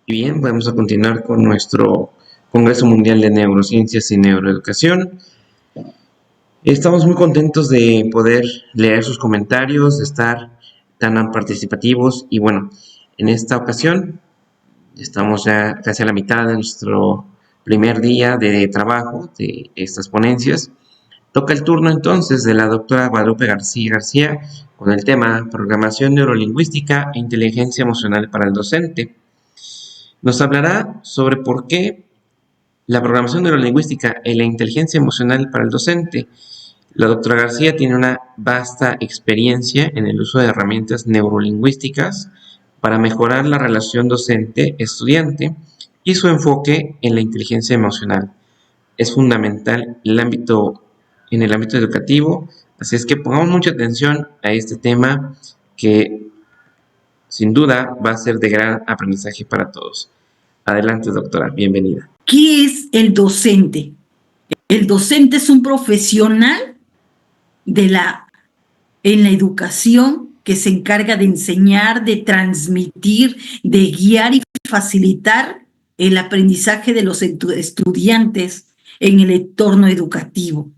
Y bien, vamos a continuar con nuestro Congreso Mundial de Neurociencias y Neuroeducación. Estamos muy contentos de poder leer sus comentarios, de estar tan participativos y bueno, en esta ocasión estamos ya casi a la mitad de nuestro primer día de trabajo de estas ponencias. Toca el turno entonces de la doctora Guadalupe García con el tema Programación Neurolingüística e Inteligencia Emocional para el Docente. Nos hablará sobre por qué la programación neurolingüística y la inteligencia emocional para el docente. La doctora García tiene una vasta experiencia en el uso de herramientas neurolingüísticas para mejorar la relación docente-estudiante y su enfoque en la inteligencia emocional. Es fundamental en el ámbito educativo, así es que pongamos mucha atención a este tema que sin duda va a ser de gran aprendizaje para todos. Adelante, doctora, bienvenida. ¿Qué es el docente? El docente es un profesional en la educación que se encarga de enseñar, de transmitir, de guiar y facilitar el aprendizaje de los estudiantes en el entorno educativo.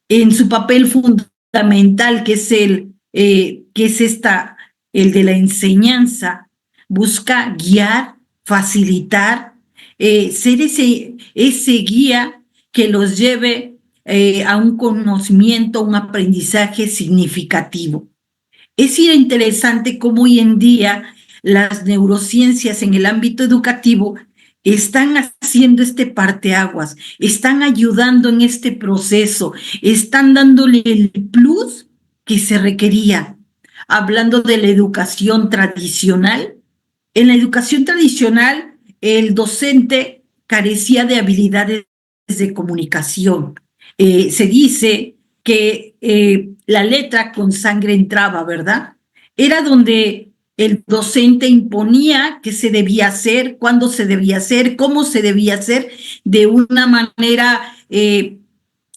En su papel fundamental, que es el de la enseñanza, busca guiar, facilitar, ser ese guía que los lleve a un conocimiento, un aprendizaje significativo. Es interesante cómo hoy en día las neurociencias en el ámbito educativo están haciendo este parteaguas, están ayudando en este proceso, están dándole el plus que se requería. Hablando de la educación tradicional, en la educación tradicional el docente carecía de habilidades de comunicación. Se dice que la letra con sangre entraba, ¿verdad? Era donde el docente imponía qué se debía hacer, cuándo se debía hacer, cómo se debía hacer, de una manera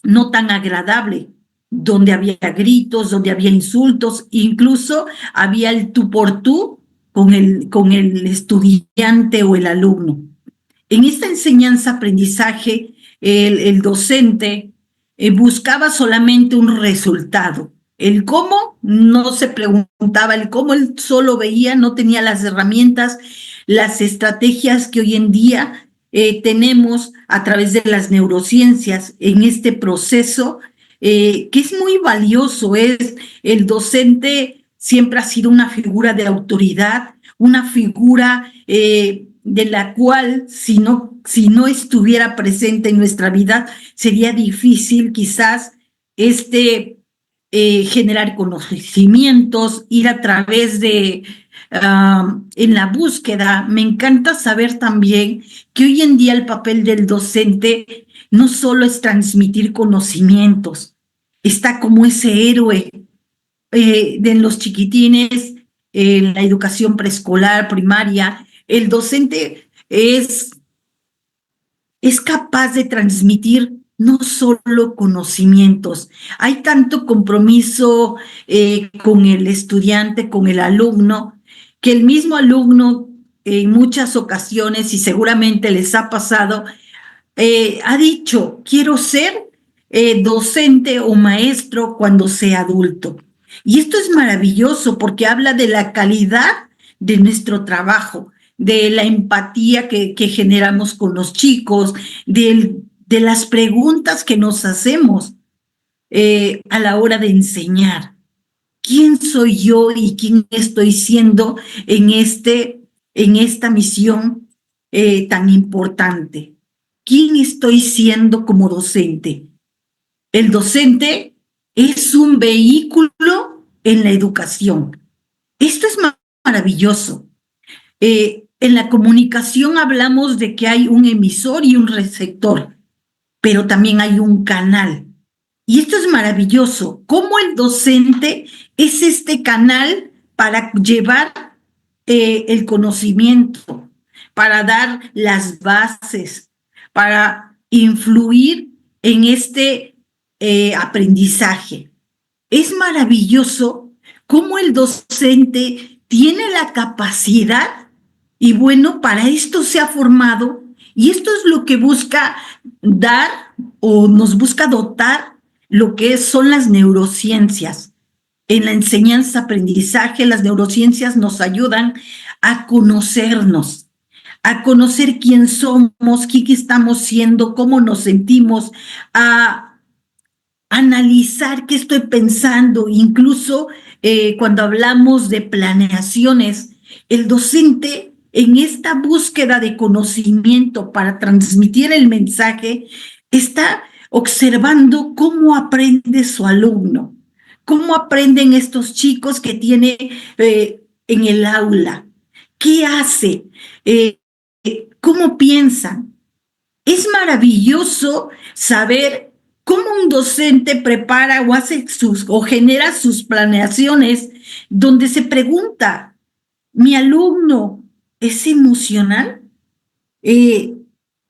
no tan agradable, donde había gritos, donde había insultos, incluso había el tú por tú con el estudiante o el alumno. En esta enseñanza-aprendizaje, el docente buscaba solamente un resultado. El cómo no se preguntaba, el cómo él solo veía, no tenía las herramientas, las estrategias que hoy en día tenemos a través de las neurociencias en este proceso, que es muy valioso. El docente siempre ha sido una figura de autoridad, una figura de la cual si no estuviera presente en nuestra vida, sería difícil quizás generar conocimientos, ir a través de, en la búsqueda. Me encanta saber también que hoy en día el papel del docente no solo es transmitir conocimientos, está como ese héroe de los chiquitines, en la educación preescolar, primaria. El docente es capaz de transmitir no solo conocimientos, hay tanto compromiso con el estudiante, con el alumno, que el mismo alumno en muchas ocasiones, y seguramente les ha pasado, ha dicho, quiero ser docente o maestro cuando sea adulto. Y esto es maravilloso porque habla de la calidad de nuestro trabajo, de la empatía que generamos con los chicos, de las preguntas que nos hacemos a la hora de enseñar. ¿Quién soy yo y quién estoy siendo en esta misión tan importante? ¿Quién estoy siendo como docente? El docente es un vehículo en la educación. Esto es maravilloso. En la comunicación hablamos de que hay un emisor y un receptor, pero también hay un canal. Y esto es maravilloso. Cómo el docente es este canal para llevar el conocimiento, para dar las bases, para influir en este aprendizaje. Es maravilloso cómo el docente tiene la capacidad Y bueno, para esto se ha formado, y esto es lo que busca dar o nos busca dotar lo que son las neurociencias. En la enseñanza-aprendizaje, las neurociencias nos ayudan a conocernos, a conocer quién somos, qué estamos siendo, cómo nos sentimos, a analizar qué estoy pensando, incluso cuando hablamos de planeaciones, el docente en esta búsqueda de conocimiento para transmitir el mensaje está observando cómo aprende su alumno, cómo aprenden estos chicos que tiene en el aula, qué hace, cómo piensan. Es maravilloso saber cómo un docente prepara o hace o genera sus planeaciones donde se pregunta, ¿mi alumno es emocional? Eh,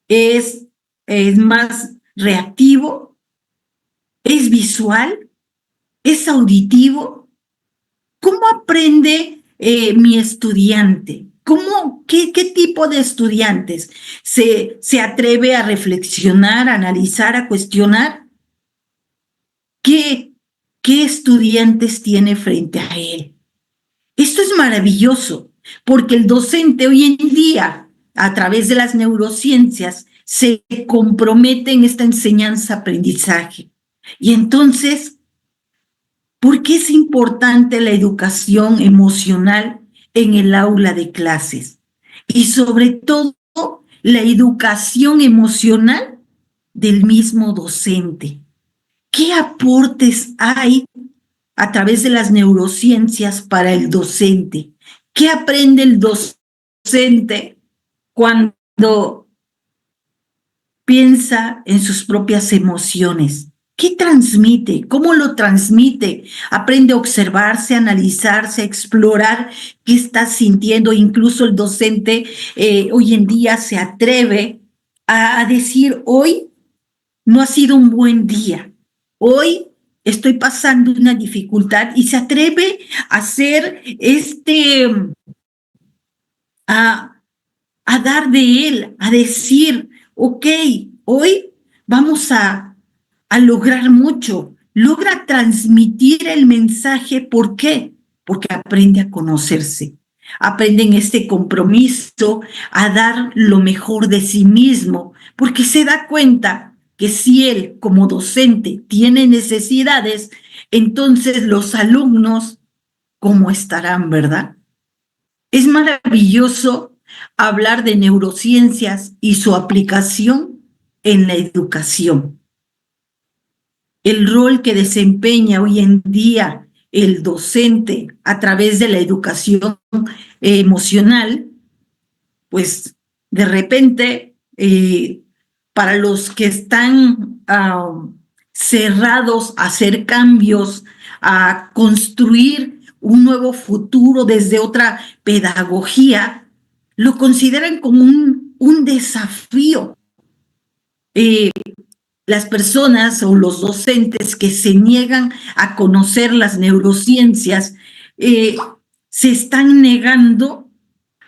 ¿es, ¿Es más reactivo? ¿Es visual? ¿Es auditivo? ¿Cómo aprende mi estudiante? ¿Qué tipo de estudiantes se atreve a reflexionar, a analizar, a cuestionar? ¿Qué, ¿Qué estudiantes tiene frente a él? Esto es maravilloso, porque el docente hoy en día, a través de las neurociencias, se compromete en esta enseñanza-aprendizaje. Y entonces, ¿por qué es importante la educación emocional en el aula de clases? Y sobre todo, la educación emocional del mismo docente. ¿Qué aportes hay a través de las neurociencias para el docente? ¿Qué aprende el docente cuando piensa en sus propias emociones? ¿Qué transmite? ¿Cómo lo transmite? Aprende a observarse, a analizarse, a explorar qué está sintiendo. Incluso el docente hoy en día se atreve a decir, hoy no ha sido un buen día. Hoy estoy pasando una dificultad, y se atreve a hacer a, a dar de él, a decir, ok, hoy vamos a lograr mucho. Logra transmitir el mensaje. ¿Por qué? Porque aprende a conocerse. Aprende en este compromiso a dar lo mejor de sí mismo, porque se da cuenta que si él como docente tiene necesidades, entonces los alumnos, ¿cómo estarán, verdad? Es maravilloso hablar de neurociencias y su aplicación en la educación. El rol que desempeña hoy en día el docente a través de la educación emocional, pues de repente, para los que están cerrados a hacer cambios, a construir un nuevo futuro desde otra pedagogía, lo consideran como un desafío. Las personas o los docentes que se niegan a conocer las neurociencias se están negando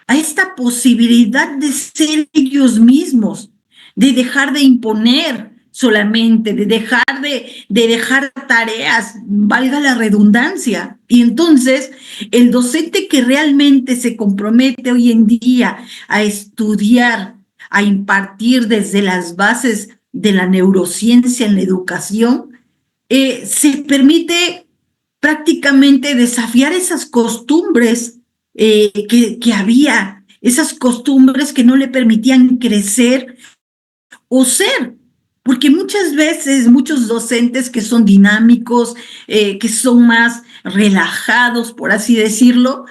a esta posibilidad de ser ellos mismos, de dejar de imponer solamente, de dejar tareas, valga la redundancia. Y entonces el docente que realmente se compromete hoy en día a estudiar, a impartir desde las bases de la neurociencia en la educación, se permite prácticamente desafiar esas costumbres que había, esas costumbres que no le permitían crecer o ser, porque muchas veces muchos docentes que son dinámicos, que son más relajados, por así decirlo,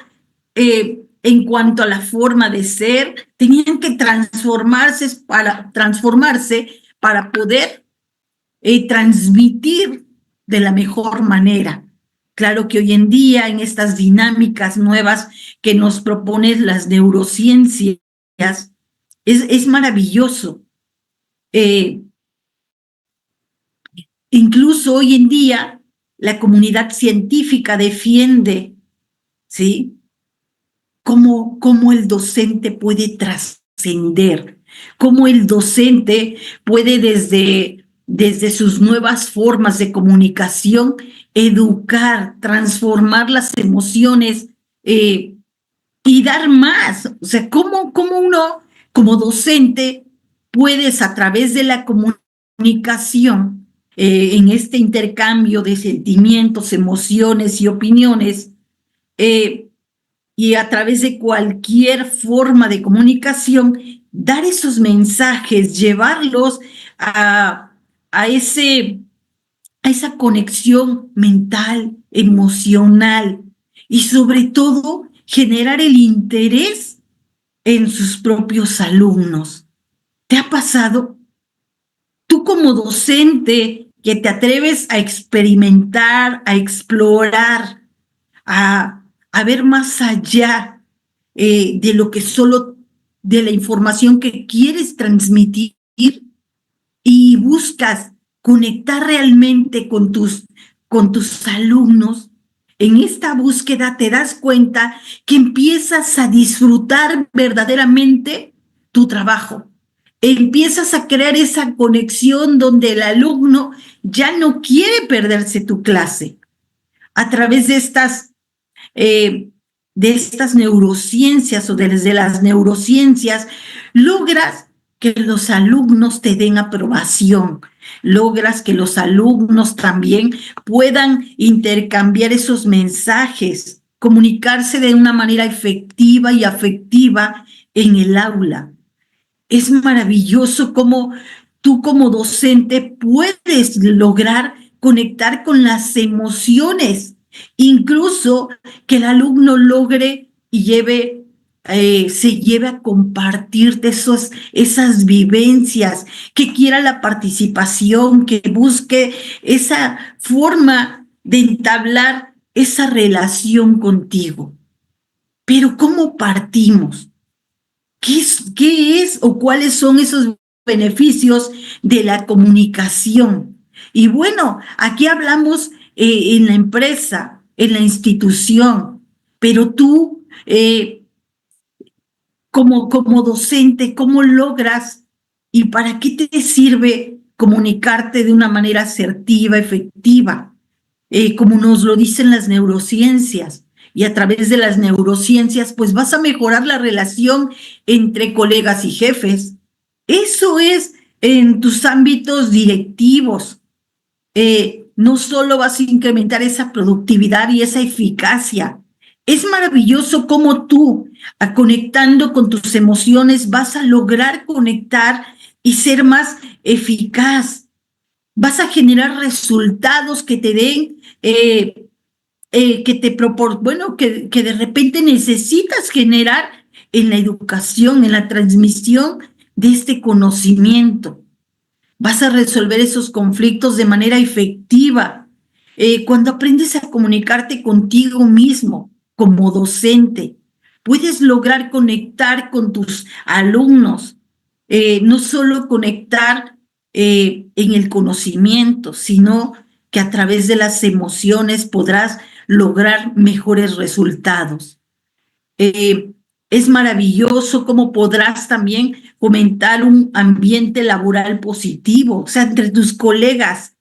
en cuanto a la forma de ser, tenían que transformarse para poder transmitir de la mejor manera. Claro que hoy en día, en estas dinámicas nuevas que nos proponen las neurociencias, es maravilloso. Incluso hoy en día, la comunidad científica defiende, ¿sí?, cómo el docente puede trascender, cómo el docente puede desde sus nuevas formas de comunicación educar, transformar las emociones y dar más. O sea, cómo uno como docente puedes a través de la comunicación, en este intercambio de sentimientos, emociones y opiniones, eh, y a través de cualquier forma de comunicación, dar esos mensajes, llevarlos a, a, ese, a esa conexión mental, emocional y sobre todo generar el interés en sus propios alumnos. ¿Te ha pasado? Tú como docente que te atreves a experimentar, a explorar, a ver más allá de lo que solo, de la información que quieres transmitir y buscas conectar realmente con tus alumnos. En esta búsqueda te das cuenta que empiezas a disfrutar verdaderamente tu trabajo. Empiezas a crear esa conexión donde el alumno ya no quiere perderse tu clase. A través eh, de estas neurociencias o desde las neurociencias, logras que los alumnos te den aprobación, logras que los alumnos también puedan intercambiar esos mensajes, comunicarse de una manera efectiva y afectiva en el aula. Es maravilloso cómo tú como docente puedes lograr conectar con las emociones, incluso que el alumno logre y se lleve a compartirte esas vivencias, que quiera la participación, que busque esa forma de entablar esa relación contigo. Pero ¿cómo partimos? ¿Qué es o cuáles son esos beneficios de la comunicación? Y bueno, aquí hablamos en la empresa, en la institución, pero tú como docente, ¿cómo logras y para qué te sirve comunicarte de una manera asertiva, efectiva? Como nos lo dicen las neurociencias. Y a través de las neurociencias, pues vas a mejorar la relación entre colegas y jefes. Eso es en tus ámbitos directivos. No solo vas a incrementar esa productividad y esa eficacia. Es maravilloso cómo tú, conectando con tus emociones, vas a lograr conectar y ser más eficaz. Vas a generar resultados que te den, que te bueno, que de repente necesitas generar en la educación, en la transmisión de este conocimiento. Vas a resolver esos conflictos de manera efectiva. Cuando aprendes a comunicarte contigo mismo como docente, puedes lograr conectar con tus alumnos, no solo conectar en el conocimiento, sino que a través de las emociones podrás lograr mejores resultados. Eh, es maravilloso cómo podrás también fomentar un ambiente laboral positivo, o sea, entre tus colegas.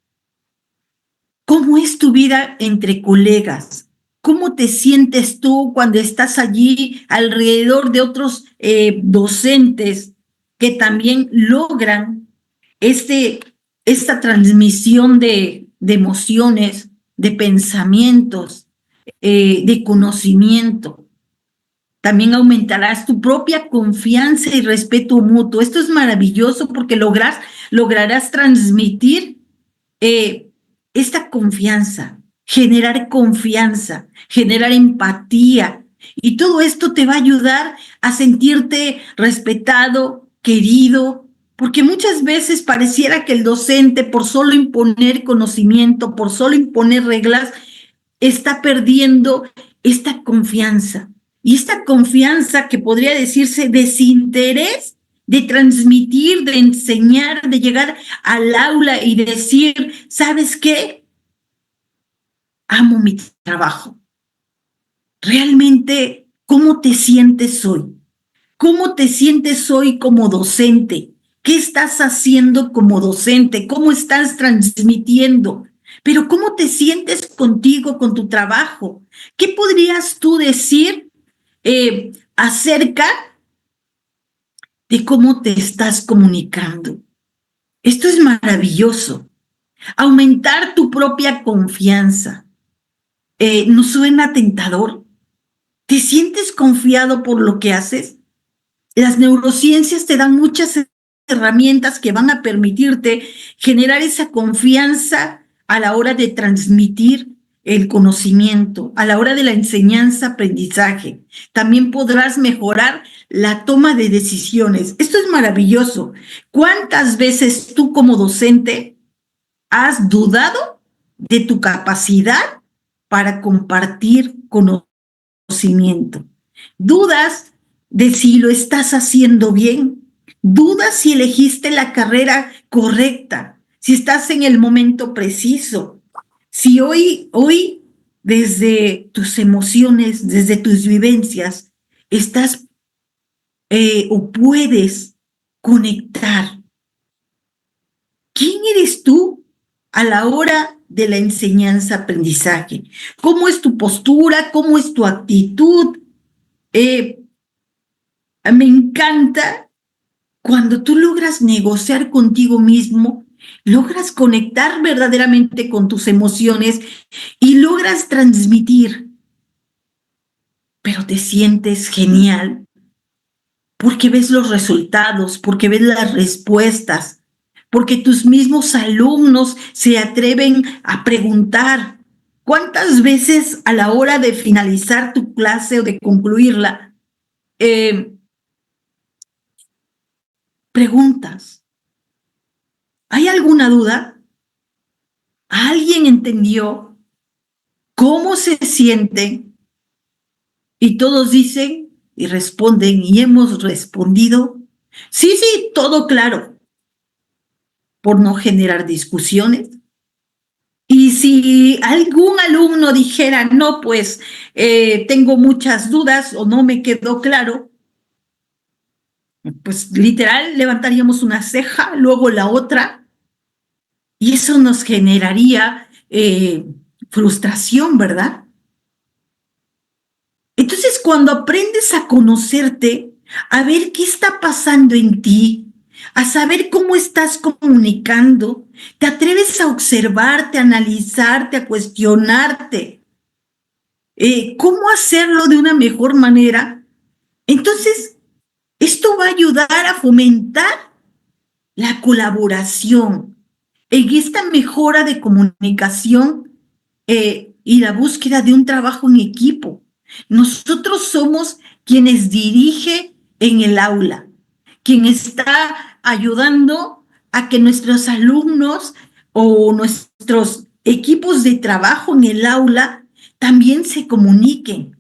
¿Cómo es tu vida entre colegas? ¿Cómo te sientes tú cuando estás allí alrededor de otros docentes que también logran esta transmisión de emociones, de pensamientos, de conocimiento? También aumentarás tu propia confianza y respeto mutuo. Esto es maravilloso porque lograrás transmitir esta confianza, generar empatía. Y todo esto te va a ayudar a sentirte respetado, querido, porque muchas veces pareciera que el docente, por solo imponer conocimiento, por solo imponer reglas, está perdiendo esta confianza. Y esta confianza que podría decirse desinterés de transmitir, de enseñar, de llegar al aula y decir, ¿sabes qué? Amo mi trabajo. Realmente ¿Cómo te sientes hoy? ¿Cómo te sientes hoy como docente? ¿Qué estás haciendo como docente? ¿Cómo estás transmitiendo? Pero ¿cómo te sientes contigo, con tu trabajo? ¿Qué podrías tú decir acerca de cómo te estás comunicando? Esto es maravilloso. Aumentar tu propia confianza. ¿No suena tentador? ¿Te sientes confiado por lo que haces? Las neurociencias te dan muchas herramientas que van a permitirte generar esa confianza a la hora de transmitir el conocimiento, a la hora de la enseñanza-aprendizaje. También podrás mejorar la toma de decisiones. Esto es maravilloso. ¿Cuántas veces tú como docente has dudado de tu capacidad para compartir conocimiento? ¿Dudas de si lo estás haciendo bien? ¿Dudas si elegiste la carrera correcta? ¿Si estás en el momento preciso? Si hoy, desde tus emociones, desde tus vivencias, estás o puedes conectar. ¿Quién eres tú a la hora de la enseñanza-aprendizaje? ¿Cómo es tu postura? ¿Cómo es tu actitud? Me encanta cuando tú logras negociar contigo mismo, logras conectar verdaderamente con tus emociones y logras transmitir, pero te sientes genial porque ves los resultados, porque ves las respuestas, porque tus mismos alumnos se atreven a preguntar. ¿Cuántas veces a la hora de finalizar tu clase o de concluirla, preguntas? ¿Hay alguna duda? ¿Alguien entendió cómo se sienten? Y todos dicen y responden, y hemos respondido, sí, sí, todo claro, por no generar discusiones. Y si algún alumno dijera, no, pues tengo muchas dudas o no me quedó claro, pues literal levantaríamos una ceja, luego la otra, y eso nos generaría frustración, ¿verdad? Entonces, cuando aprendes a conocerte, a ver qué está pasando en ti, a saber cómo estás comunicando, te atreves a observarte, a analizarte, a cuestionarte, cómo hacerlo de una mejor manera, entonces esto va a ayudar a fomentar la colaboración en esta mejora de comunicación y la búsqueda de un trabajo en equipo. Nosotros somos quienes dirige en el aula, quien está ayudando a que nuestros alumnos o nuestros equipos de trabajo en el aula también se comuniquen.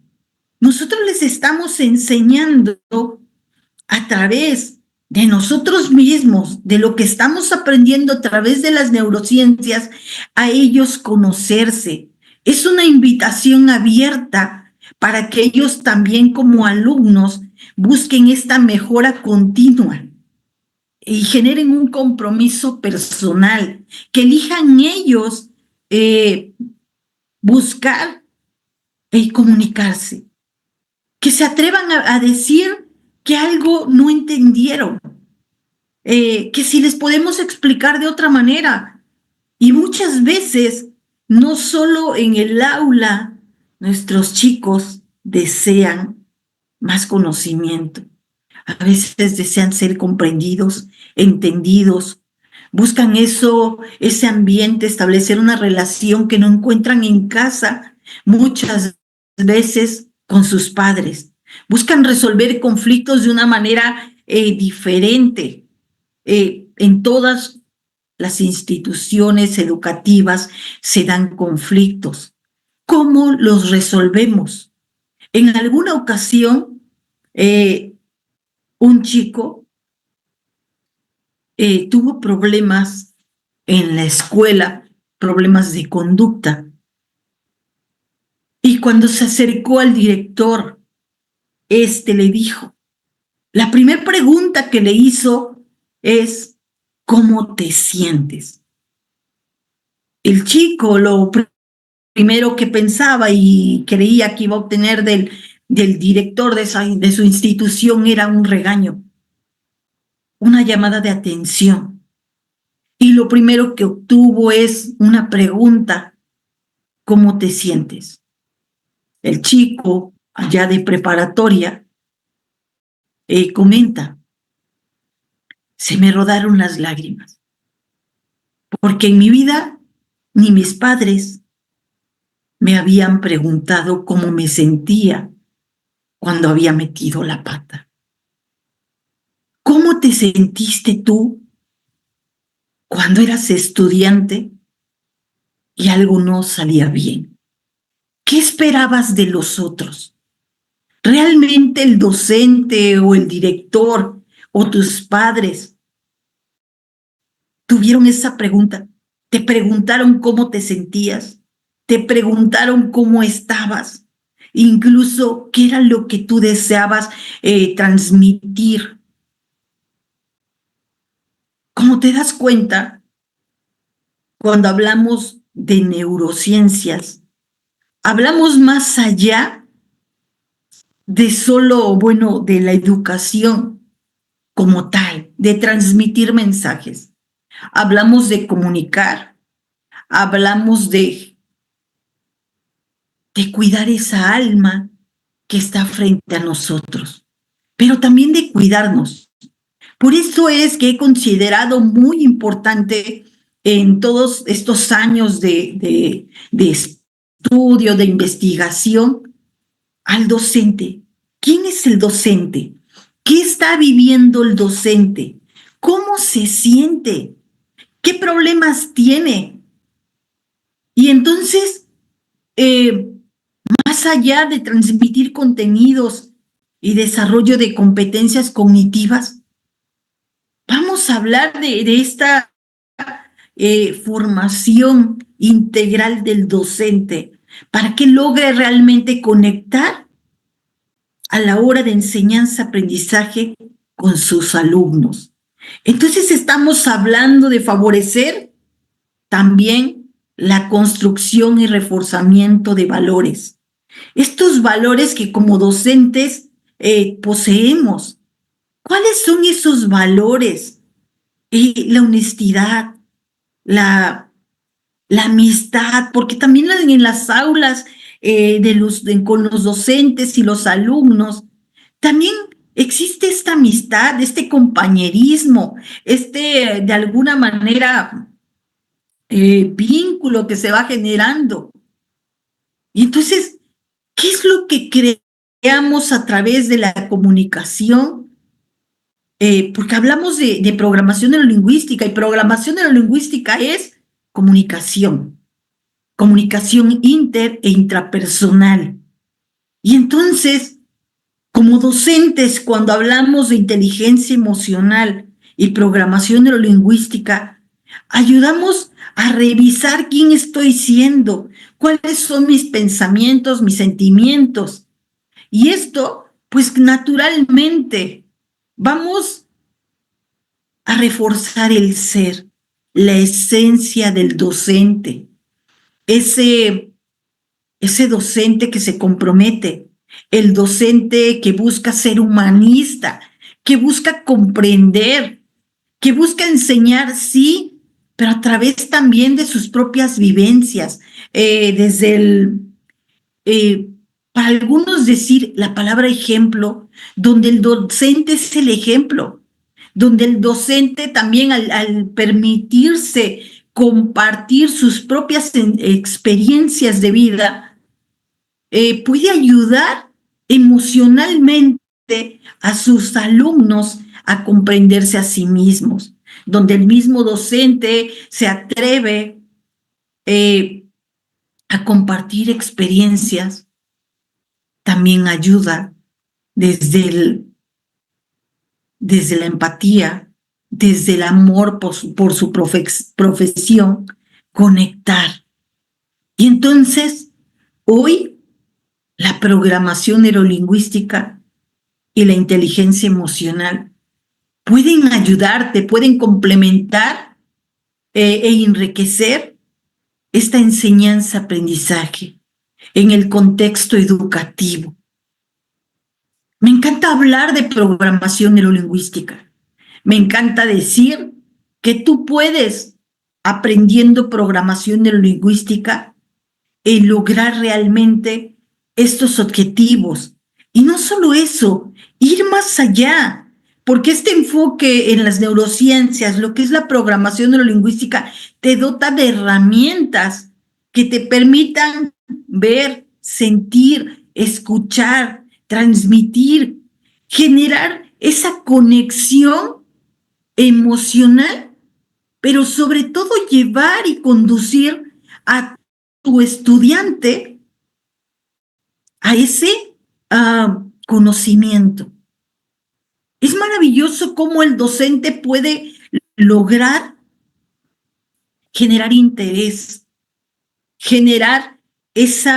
Nosotros les estamos enseñando a través de nosotros mismos, de lo que estamos aprendiendo a través de las neurociencias, a ellos conocerse. Es una invitación abierta para que ellos también como alumnos busquen esta mejora continua y generen un compromiso personal, que elijan ellos buscar y comunicarse, que se atrevan a decir que algo no entendieron, que si les podemos explicar de otra manera. Y muchas veces, no solo en el aula, nuestros chicos desean más conocimiento. A veces desean ser comprendidos, entendidos, buscan eso, ese ambiente, establecer una relación que no encuentran en casa, muchas veces con sus padres. Buscan resolver conflictos de una manera diferente. En todas las instituciones educativas se dan conflictos. ¿Cómo los resolvemos? En alguna ocasión, un chico tuvo problemas en la escuela, problemas de conducta. Y cuando se acercó al director le dijo, la primera pregunta que le hizo es, ¿cómo te sientes? El chico lo primero que pensaba y creía que iba a obtener del director de su institución era un regaño, una llamada de atención. Y lo primero que obtuvo es una pregunta, ¿cómo te sientes? El chico, allá de preparatoria, comenta, se me rodaron las lágrimas, porque en mi vida ni mis padres me habían preguntado cómo me sentía cuando había metido la pata. ¿Cómo te sentiste tú cuando eras estudiante y algo no salía bien? ¿Qué esperabas de los otros? ¿Realmente el docente o el director o tus padres tuvieron esa pregunta? ¿Te preguntaron cómo te sentías? ¿Te preguntaron cómo estabas? Incluso, ¿qué era lo que tú deseabas transmitir? Como te das cuenta, cuando hablamos de neurociencias, hablamos más allá de solo, bueno, de la educación como tal, de transmitir mensajes. Hablamos de comunicar, hablamos de cuidar esa alma que está frente a nosotros, pero también de cuidarnos. Por eso es que he considerado muy importante en todos estos años de estudio, de investigación, al docente. ¿Quién es el docente? ¿Qué está viviendo el docente? ¿Cómo se siente? ¿Qué problemas tiene? Y entonces, más allá de transmitir contenidos y desarrollo de competencias cognitivas, vamos a hablar de esta formación integral del docente para que logre realmente conectar a la hora de enseñanza-aprendizaje con sus alumnos. Entonces estamos hablando de favorecer también la construcción y reforzamiento de valores. Estos valores que como docentes poseemos. ¿Cuáles son esos valores? La honestidad, la amistad, porque también en las aulas con los docentes y los alumnos, también existe esta amistad, este compañerismo, de alguna manera, vínculo que se va generando. Y entonces, ¿qué es lo que creamos a través de la comunicación? Porque hablamos de programación neurolingüística y programación neurolingüística es comunicación inter e intrapersonal. Y entonces, como docentes, cuando hablamos de inteligencia emocional y programación neurolingüística, ayudamos a revisar quién estoy siendo, cuáles son mis pensamientos, mis sentimientos. Y esto, pues naturalmente, vamos a reforzar el ser, la esencia del docente, ese docente que se compromete, el docente que busca ser humanista, que busca comprender, que busca enseñar, sí, pero a través también de sus propias vivencias, para algunos decir la palabra ejemplo, donde el docente es el ejemplo, donde el docente también al permitirse compartir sus propias experiencias de vida, puede ayudar emocionalmente a sus alumnos a comprenderse a sí mismos, donde el mismo docente se atreve a compartir experiencias, también ayuda desde la empatía, desde el amor por su profesión, conectar. Y entonces, hoy, la programación neurolingüística y la inteligencia emocional pueden ayudarte, pueden complementar e enriquecer esta enseñanza-aprendizaje en el contexto educativo. Me encanta hablar de programación neurolingüística. Me encanta decir que tú puedes, aprendiendo programación neurolingüística, lograr realmente estos objetivos. Y no solo eso, ir más allá, porque este enfoque en las neurociencias, lo que es la programación neurolingüística, te dota de herramientas que te permitan ver, sentir, escuchar, transmitir, generar esa conexión emocional, pero sobre todo llevar y conducir a tu estudiante a ese conocimiento. Es maravilloso cómo el docente puede lograr generar interés, generar ese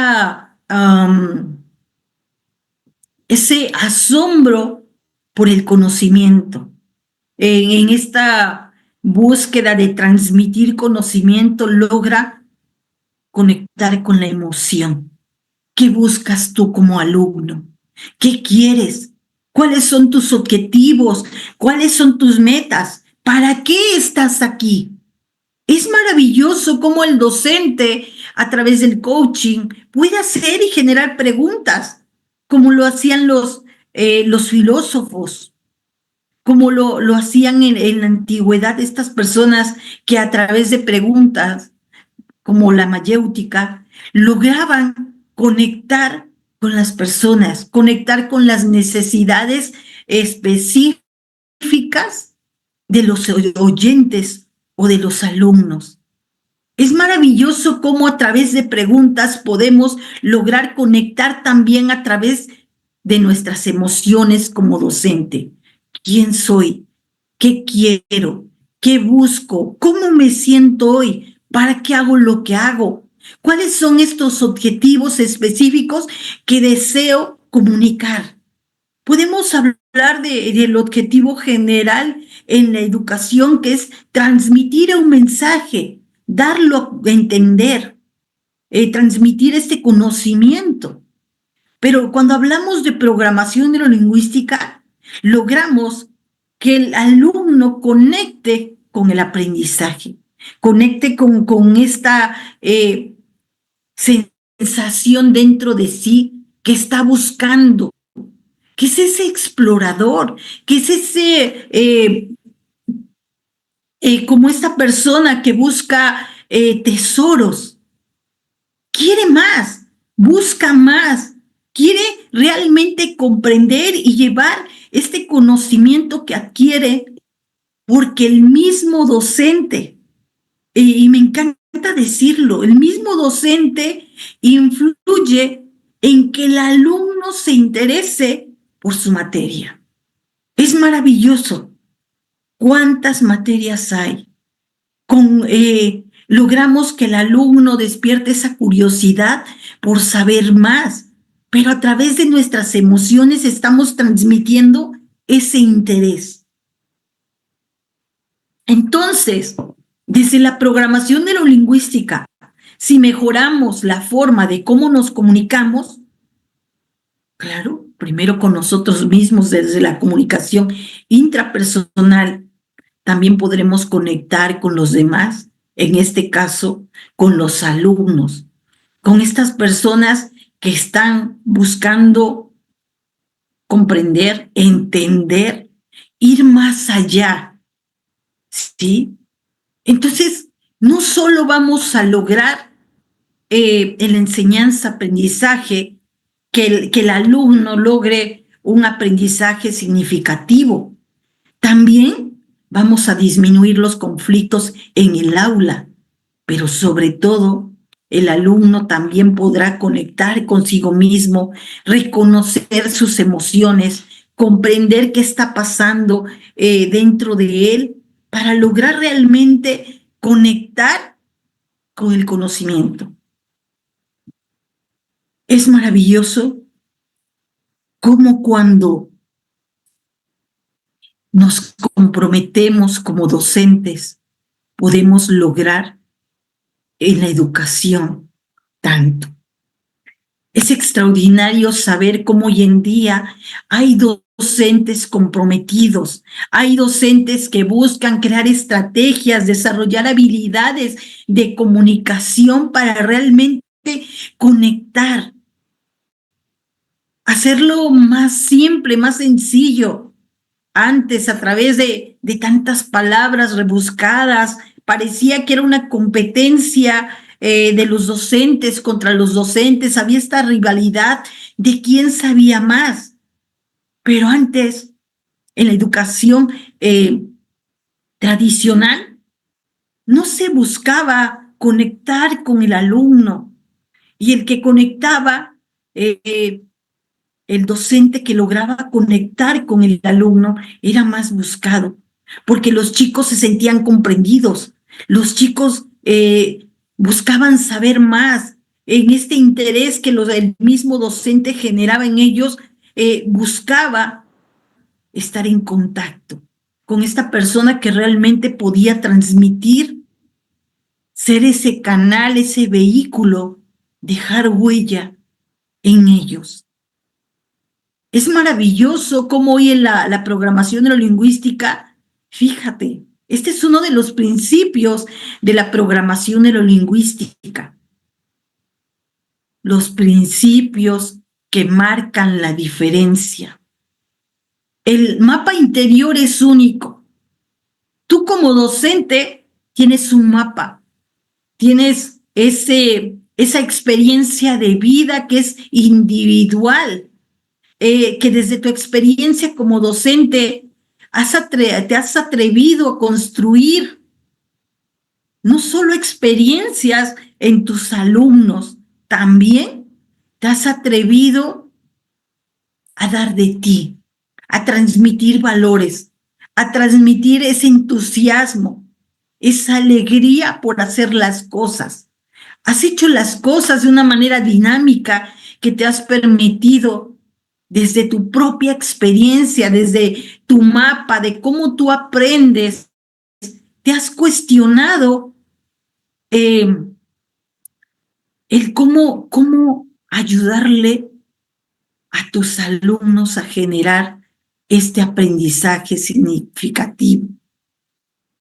asombro por el conocimiento. En esta búsqueda de transmitir conocimiento logra conectar con la emoción. ¿Qué buscas tú como alumno? ¿Qué quieres? ¿Cuáles son tus objetivos? ¿Cuáles son tus metas? ¿Para qué estás aquí? Es maravilloso cómo el docente, a través del coaching, puede hacer y generar preguntas, como lo hacían los filósofos, como lo hacían en la antigüedad estas personas que a través de preguntas, como la mayéutica, lograban conectar con las personas, conectar con las necesidades específicas de los oyentes o de los alumnos. Es maravilloso cómo a través de preguntas podemos lograr conectar también a través de nuestras emociones como docente. ¿Quién soy? ¿Qué quiero? ¿Qué busco? ¿Cómo me siento hoy? ¿Para qué hago lo que hago? ¿Cuáles son estos objetivos específicos que deseo comunicar? Podemos hablar del objetivo general en la educación, que es transmitir un mensaje, darlo a entender, transmitir este conocimiento. Pero cuando hablamos de programación neurolingüística, logramos que el alumno conecte con el aprendizaje, conecte con esta sensación dentro de sí que está buscando, que es ese explorador, que es ese, como esta persona que busca tesoros, quiere más, busca más, quiere realmente comprender y llevar este conocimiento que adquiere, porque el mismo docente, y me encanta decirlo, el mismo docente influye en que el alumno se interese por su materia. Es maravilloso. ¿Cuántas materias hay? Logramos que el alumno despierte esa curiosidad por saber más, pero a través de nuestras emociones estamos transmitiendo ese interés. Entonces, desde la programación neurolingüística, si mejoramos la forma de cómo nos comunicamos, claro, primero con nosotros mismos desde la comunicación intrapersonal, también podremos conectar con los demás, en este caso, con los alumnos, con estas personas que están buscando comprender, entender, ir más allá, ¿sí? Entonces, no solo vamos a lograr en la enseñanza-aprendizaje que el alumno logre un aprendizaje significativo, también vamos a disminuir los conflictos en el aula, pero sobre todo el alumno también podrá conectar consigo mismo, reconocer sus emociones, comprender qué está pasando dentro de él para lograr realmente conectar con el conocimiento. Es maravilloso cómo cuando nos comprometemos como docentes, podemos lograr en la educación tanto. Es extraordinario saber cómo hoy en día hay docentes comprometidos, hay docentes que buscan crear estrategias, desarrollar habilidades de comunicación para realmente conectar, hacerlo más simple, más sencillo. Antes, a través de tantas palabras rebuscadas, parecía que era una competencia de los docentes contra los docentes, había esta rivalidad de quién sabía más. Pero antes, en la educación tradicional, no se buscaba conectar con el alumno, y el que conectaba, el docente que lograba conectar con el alumno era más buscado, porque los chicos se sentían comprendidos, los chicos buscaban saber más. En este interés que el mismo docente generaba en ellos, buscaba estar en contacto con esta persona que realmente podía transmitir, ser ese canal, ese vehículo, dejar huella en ellos. Es maravilloso cómo hoy en la programación neurolingüística, fíjate, este es uno de los principios de la programación neurolingüística, los principios que marcan la diferencia. El mapa interior es único. Tú como docente tienes un mapa, tienes esa experiencia de vida que es individual, que desde tu experiencia como docente te has atrevido a construir no solo experiencias en tus alumnos, también te has atrevido a dar de ti, a transmitir valores, a transmitir ese entusiasmo, esa alegría por hacer las cosas. Has hecho las cosas de una manera dinámica que te has permitido, desde tu propia experiencia, desde tu mapa de cómo tú aprendes, te has cuestionado el cómo ayudarle a tus alumnos a generar este aprendizaje significativo.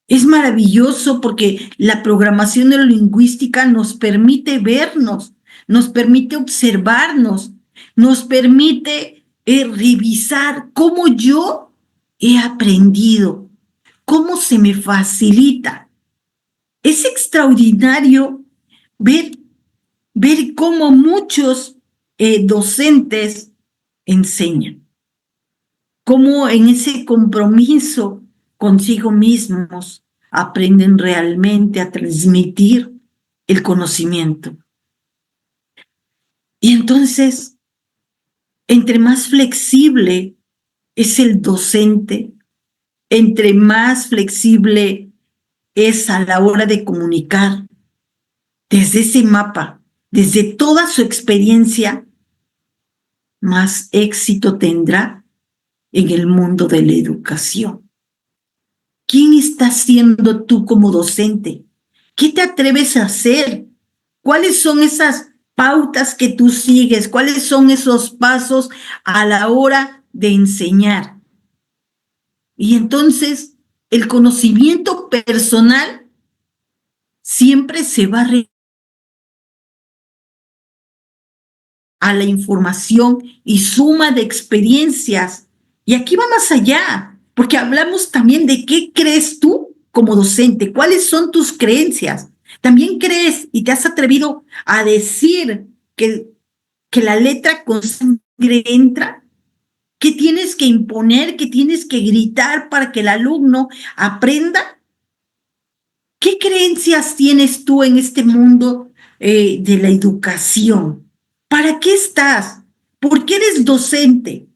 Es maravilloso porque la programación neurolingüística nos permite vernos, nos permite observarnos, nos permite revisar cómo yo he aprendido, cómo se me facilita. Es extraordinario ver cómo muchos docentes enseñan, cómo en ese compromiso consigo mismos aprenden realmente a transmitir el conocimiento. Y entonces, entre más flexible es el docente, entre más flexible es a la hora de comunicar, desde ese mapa, desde toda su experiencia, más éxito tendrá en el mundo de la educación. ¿Quién estás siendo tú como docente? ¿Qué te atreves a hacer? ¿Cuáles son esas pautas que tú sigues? ¿Cuáles son esos pasos a la hora de enseñar? Y entonces el conocimiento personal siempre se va a la información y suma de experiencias. Y aquí va más allá, porque hablamos también de qué crees tú como docente, cuáles son tus creencias. También crees y te has atrevido a decir que la letra con sangre entra, que tienes que imponer, que tienes que gritar para que el alumno aprenda. ¿Qué creencias tienes tú en este mundo de la educación? ¿Para qué estás? ¿Por qué eres docente?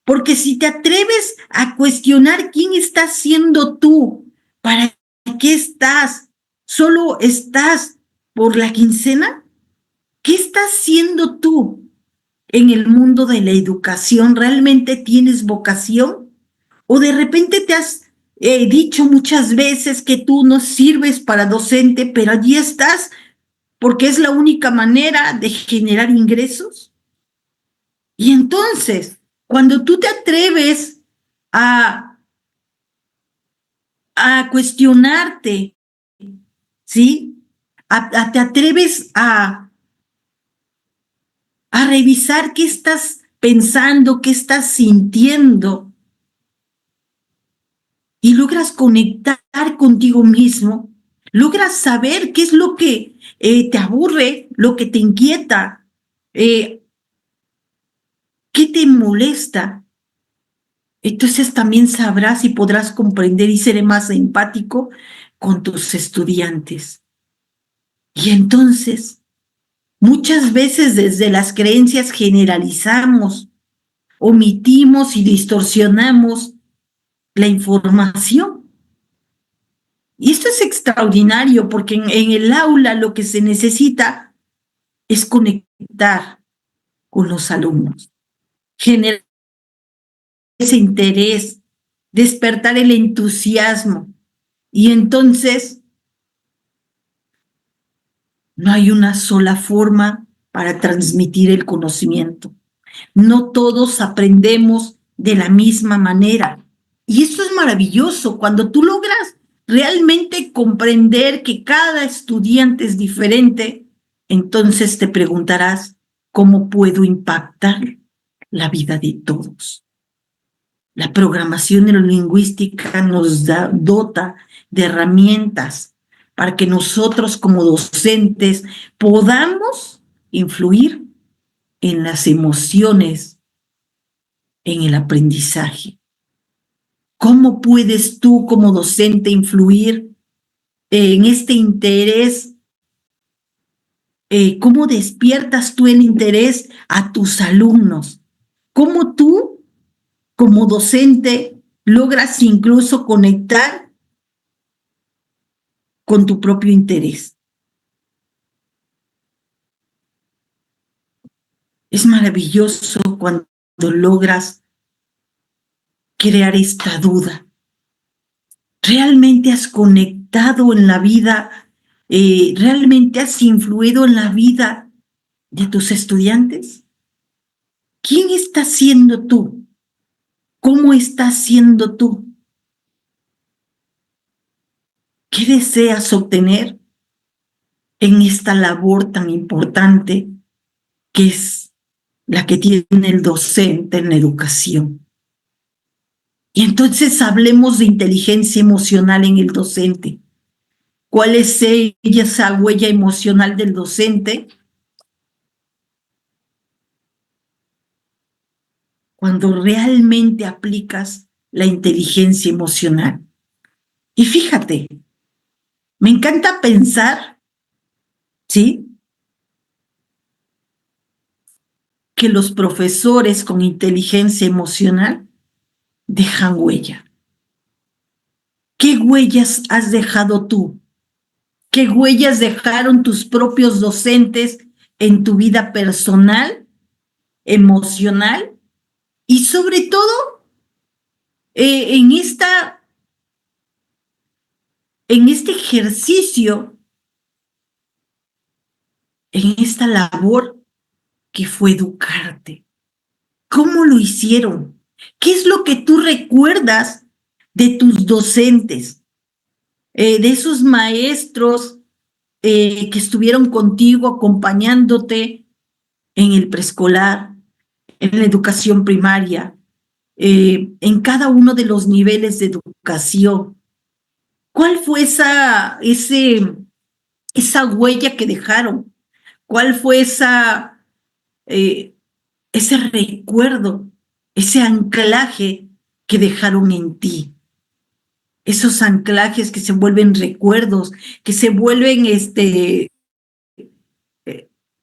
Porque si te atreves a cuestionar quién estás siendo tú, ¿para qué estás? ¿Solo estás por la quincena? ¿Qué estás siendo tú en el mundo de la educación? ¿Realmente tienes vocación? O de repente te has dicho muchas veces que tú no sirves para docente, pero allí estás porque es la única manera de generar ingresos. Y entonces, cuando tú te atreves a, a cuestionarte, ¿sí? Te atreves a revisar qué estás pensando, qué estás sintiendo, y logras conectar contigo mismo, logras saber qué es lo que te aburre, lo que te inquieta, qué te molesta. Entonces también sabrás y podrás comprender y ser más empático con tus estudiantes. Y entonces, muchas veces desde las creencias generalizamos, omitimos y distorsionamos la información. Y esto es extraordinario porque en el aula lo que se necesita es conectar con los alumnos, generar ese interés, despertar el entusiasmo. Y entonces no hay una sola forma para transmitir el conocimiento. No todos aprendemos de la misma manera. Y esto es maravilloso cuando tú logras realmente comprender que cada estudiante es diferente. Entonces te preguntarás, ¿cómo puedo impactar la vida de todos? La programación neurolingüística nos dota de herramientas para que nosotros como docentes podamos influir en las emociones, en el aprendizaje. ¿Cómo puedes tú como docente influir en este interés? ¿Cómo despiertas tú el interés a tus alumnos? ¿Cómo tú como docente logras incluso conectar con tu propio interés? Es maravilloso cuando logras crear esta duda. ¿Realmente has conectado en la vida? ¿Realmente has influido en la vida de tus estudiantes? ¿Quién estás siendo tú? ¿Cómo estás siendo tú? ¿Qué deseas obtener en esta labor tan importante que es la que tiene el docente en la educación? Y entonces hablemos de inteligencia emocional en el docente. ¿Cuál es esa huella emocional del docente? Cuando realmente aplicas la inteligencia emocional. Y fíjate, me encanta pensar, ¿sí?, que los profesores con inteligencia emocional dejan huella. ¿Qué huellas has dejado tú? ¿Qué huellas dejaron tus propios docentes en tu vida personal, emocional y sobre todo en este ejercicio, en esta labor que fue educarte? ¿Cómo lo hicieron? ¿Qué es lo que tú recuerdas de tus docentes, de esos maestros que estuvieron contigo acompañándote en el preescolar, en la educación primaria, en cada uno de los niveles de educación? ¿Cuál fue esa huella que dejaron? ¿Cuál fue ese recuerdo, ese anclaje que dejaron en ti? Esos anclajes que se vuelven recuerdos, que se vuelven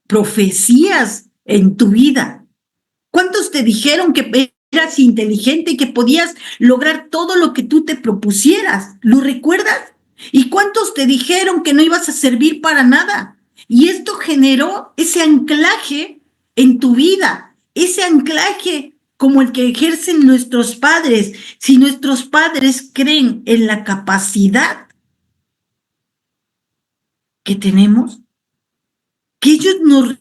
profecías en tu vida. ¿Cuántos te dijeron que eras inteligente y que podías lograr todo lo que tú te propusieras? ¿Lo recuerdas? ¿Y cuántos te dijeron que no ibas a servir para nada? Y esto generó ese anclaje en tu vida, ese anclaje como el que ejercen nuestros padres. Si nuestros padres creen en la capacidad que tenemos, que ellos nos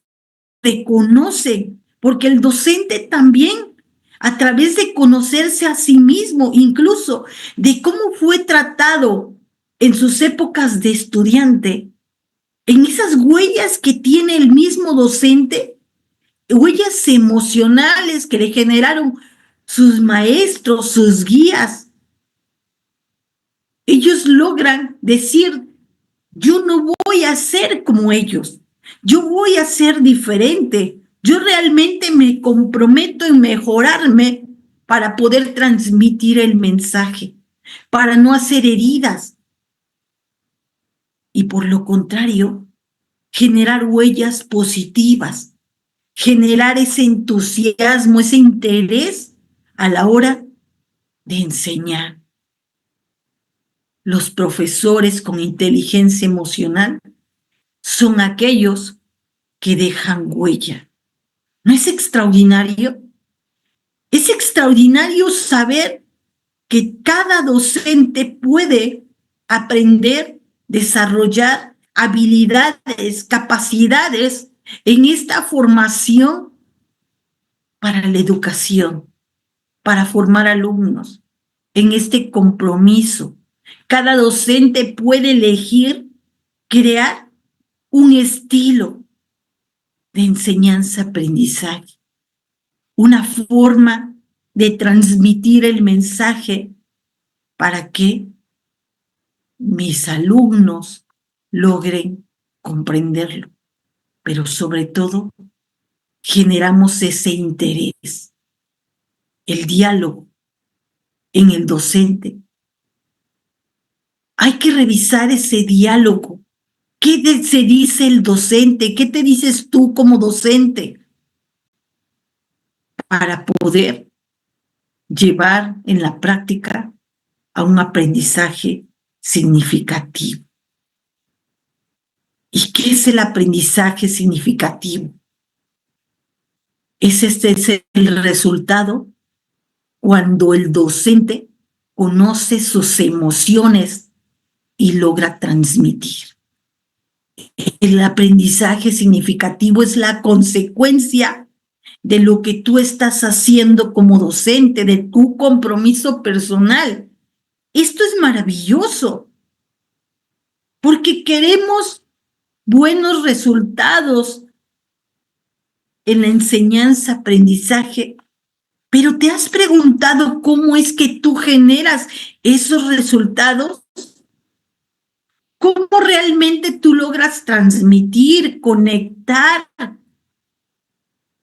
reconocen, porque el docente también, a través de conocerse a sí mismo, incluso de cómo fue tratado en sus épocas de estudiante, en esas huellas que tiene el mismo docente, huellas emocionales que le generaron sus maestros, sus guías, ellos logran decir: yo no voy a ser como ellos, yo voy a ser diferente, yo realmente me comprometo en mejorarme para poder transmitir el mensaje, para no hacer heridas y, por lo contrario, generar huellas positivas, generar ese entusiasmo, ese interés a la hora de enseñar. Los profesores con inteligencia emocional son aquellos que dejan huella. ¿No es extraordinario? Es extraordinario saber que cada docente puede aprender, desarrollar habilidades, capacidades en esta formación para la educación, para formar alumnos, en este compromiso. Cada docente puede elegir crear un estilo de enseñanza-aprendizaje, una forma de transmitir el mensaje para que mis alumnos logren comprenderlo, pero sobre todo generamos ese interés, el diálogo en el docente. Hay que revisar ese diálogo. ¿Qué se dice el docente? ¿Qué te dices tú como docente? Para poder llevar en la práctica a un aprendizaje significativo. ¿Y qué es el aprendizaje significativo? Es el resultado cuando el docente conoce sus emociones y logra transmitir. El aprendizaje significativo es la consecuencia de lo que tú estás haciendo como docente, de tu compromiso personal. Esto es maravilloso, porque queremos buenos resultados en la enseñanza-aprendizaje, pero ¿te has preguntado cómo es que tú generas esos resultados? ¿Cómo realmente tú logras transmitir, conectar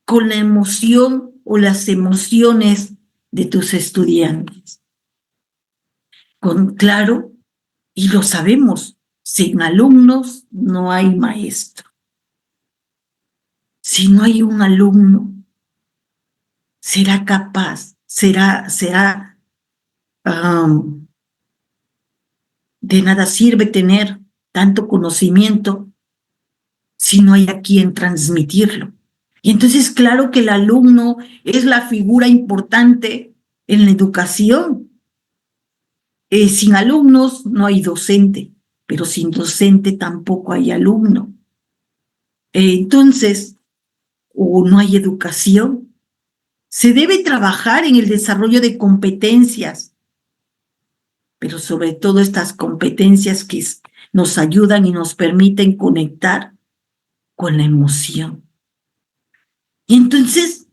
con la emoción o las emociones de tus estudiantes? Claro, y lo sabemos, sin alumnos no hay maestro. Si no hay un alumno, será capaz, de nada sirve tener tanto conocimiento si no hay a quien transmitirlo. Y entonces, claro que el alumno es la figura importante en la educación. Sin alumnos no hay docente, pero sin docente tampoco hay alumno. Entonces, o no hay educación. Se debe trabajar en el desarrollo de competencias, pero sobre todo estas competencias que nos ayudan y nos permiten conectar con la emoción. Y entonces,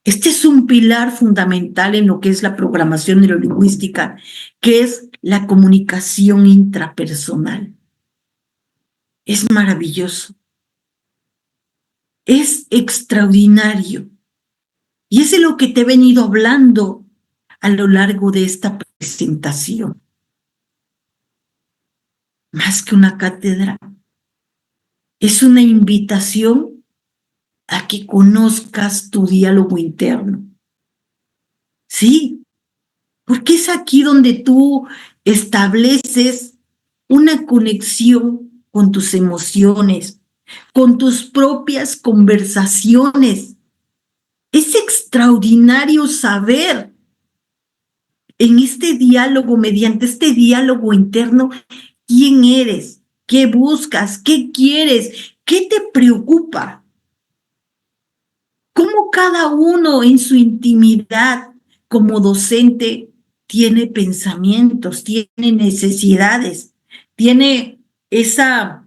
este es un pilar fundamental en lo que es la programación neurolingüística, que es la comunicación intrapersonal. Es maravilloso. Es extraordinario. Y es de lo que te he venido hablando a lo largo de esta presentación. Más que una cátedra, es una invitación a que conozcas tu diálogo interno. Sí, porque es aquí donde tú estableces una conexión con tus emociones, con tus propias conversaciones. Es extraordinario saber en este diálogo, mediante este diálogo interno, quién eres, qué buscas, qué quieres, qué te preocupa. Cómo cada uno en su intimidad como docente tiene pensamientos, tiene necesidades, tiene esas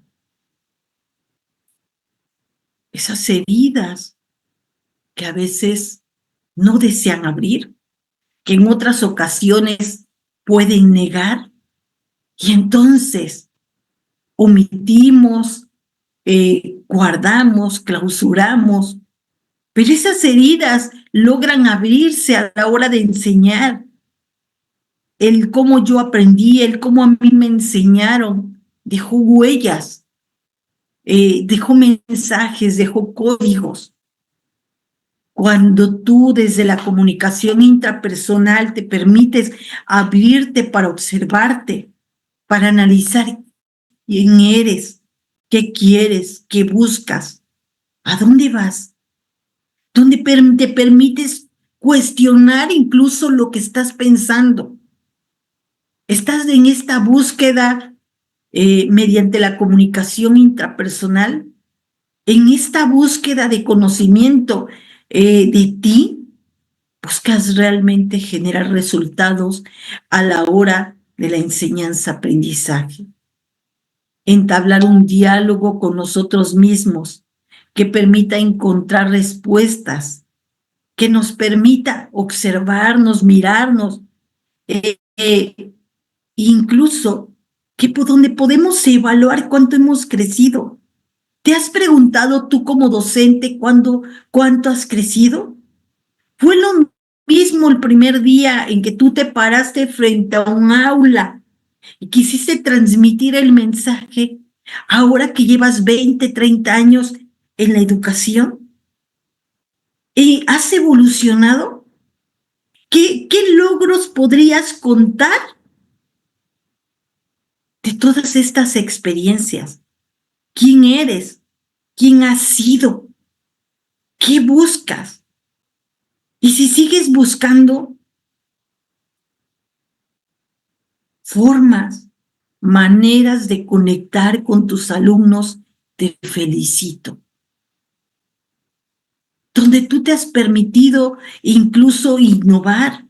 heridas que a veces no desean abrir, que en otras ocasiones pueden negar, y entonces omitimos, guardamos, clausuramos, pero esas heridas logran abrirse a la hora de enseñar. El cómo yo aprendí, el cómo a mí me enseñaron, dejó huellas, dejó mensajes, dejó códigos. Cuando tú desde la comunicación intrapersonal te permites abrirte para observarte, para analizar quién eres, qué quieres, qué buscas, a dónde vas, donde te permites cuestionar incluso lo que estás pensando. Estás en esta búsqueda mediante la comunicación intrapersonal, en esta búsqueda de conocimiento de ti, buscas realmente generar resultados a la hora de la enseñanza-aprendizaje. Entablar un diálogo con nosotros mismos que permita encontrar respuestas, que nos permita observarnos, mirarnos, incluso donde podemos evaluar cuánto hemos crecido. ¿Te has preguntado tú como docente cuánto has crecido? ¿Fue lo mismo el primer día en que tú te paraste frente a un aula y quisiste transmitir el mensaje, ahora que llevas 20, 30 años en la educación? ¿Y has evolucionado? ¿Qué logros podrías contar de todas estas experiencias? ¿Quién eres? ¿Quién has sido? ¿Qué buscas? Y si sigues buscando formas, maneras de conectar con tus alumnos, te felicito. Donde tú te has permitido incluso innovar,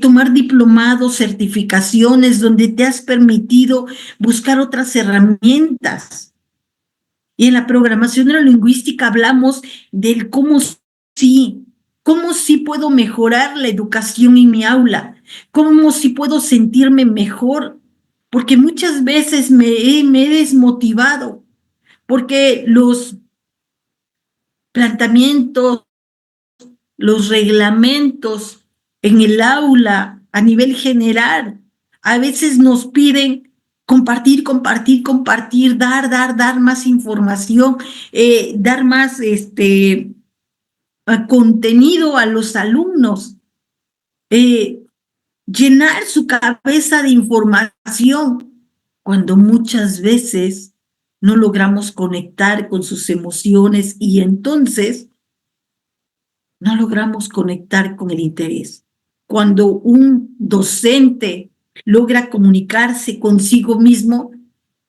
tomar diplomados, certificaciones, donde te has permitido buscar otras herramientas. Y en la programación neurolingüística hablamos del cómo sí puedo mejorar la educación en mi aula, cómo sí puedo sentirme mejor, porque muchas veces me he desmotivado, porque los planteamientos, los reglamentos en el aula a nivel general, a veces nos piden compartir, dar más información, dar más contenido a los alumnos, llenar su cabeza de información, cuando muchas veces no logramos conectar con sus emociones y entonces no logramos conectar con el interés. Cuando un docente logra comunicarse consigo mismo,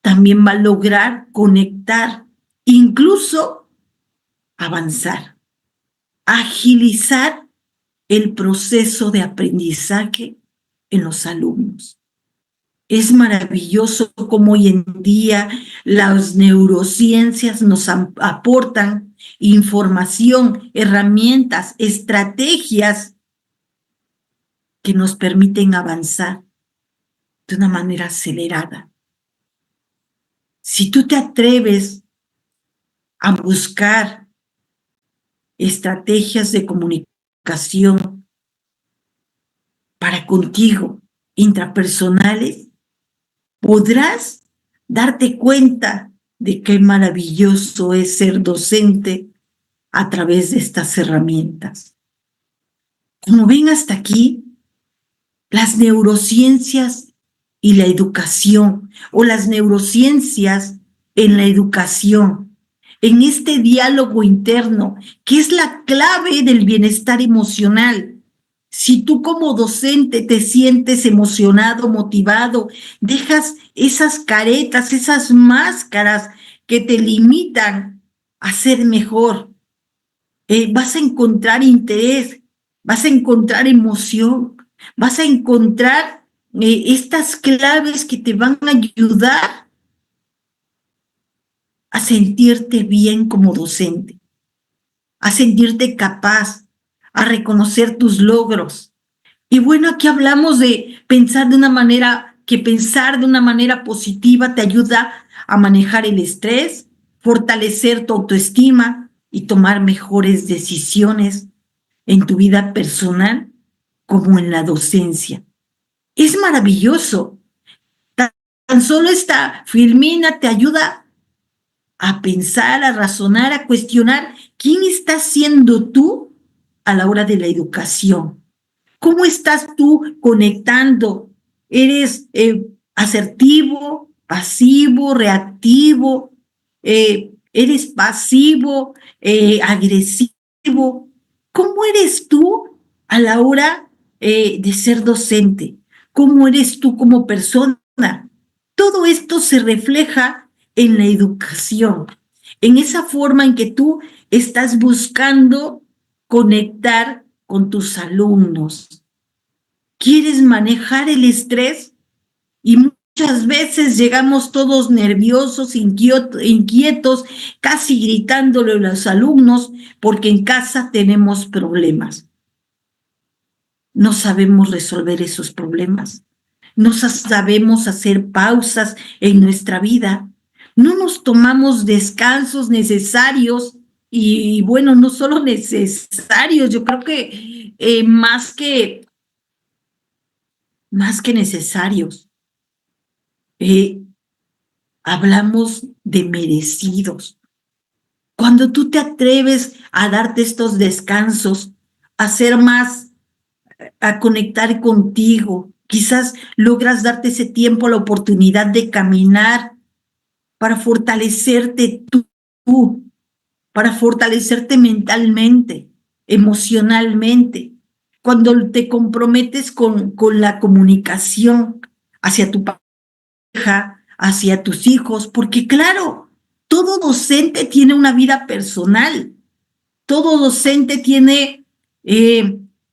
también va a lograr conectar, incluso avanzar, agilizar el proceso de aprendizaje en los alumnos. Es maravilloso cómo hoy en día las neurociencias nos aportan información, herramientas, estrategias que nos permiten avanzar de una manera acelerada. Si tú te atreves a buscar estrategias de comunicación para contigo, intrapersonales, podrás darte cuenta de qué maravilloso es ser docente a través de estas herramientas. Como ven hasta aquí, las neurociencias y la educación, o las neurociencias en la educación, en este diálogo interno, que es la clave del bienestar emocional. Si tú como docente te sientes emocionado, motivado, dejas esas caretas, esas máscaras que te limitan a ser mejor, vas a encontrar interés, vas a encontrar emoción, vas a encontrar estas claves que te van a ayudar a sentirte bien como docente, a sentirte capaz, a reconocer tus logros. Y bueno, aquí hablamos de pensar de una manera, que pensar de una manera positiva te ayuda a manejar el estrés, fortalecer tu autoestima y tomar mejores decisiones en tu vida personal como en la docencia. Es maravilloso. Tan solo esta Filmina te ayuda a pensar, a razonar, a cuestionar quién estás siendo tú a la hora de la educación. ¿Cómo estás tú conectando? ¿Eres asertivo, pasivo, reactivo? ¿Eres pasivo, agresivo? ¿Cómo eres tú a la hora de ser docente? ¿Cómo eres tú como persona? Todo esto se refleja en la educación, en esa forma en que tú estás buscando conectar con tus alumnos. ¿Quieres manejar el estrés? Y muchas veces llegamos todos nerviosos, inquietos, casi gritándole a los alumnos porque en casa tenemos problemas. No sabemos resolver esos problemas. No sabemos hacer pausas en nuestra vida. No nos tomamos descansos necesarios y bueno, no solo necesarios, yo creo que más que necesarios. Hablamos de merecidos. Cuando tú te atreves a darte estos descansos, a ser más, a conectar contigo, quizás logras darte ese tiempo, la oportunidad de caminar para fortalecerte tú, para fortalecerte mentalmente, emocionalmente. Cuando te comprometes con la comunicación hacia tu pareja, hacia tus hijos, porque claro, todo docente tiene una vida personal, todo docente tiene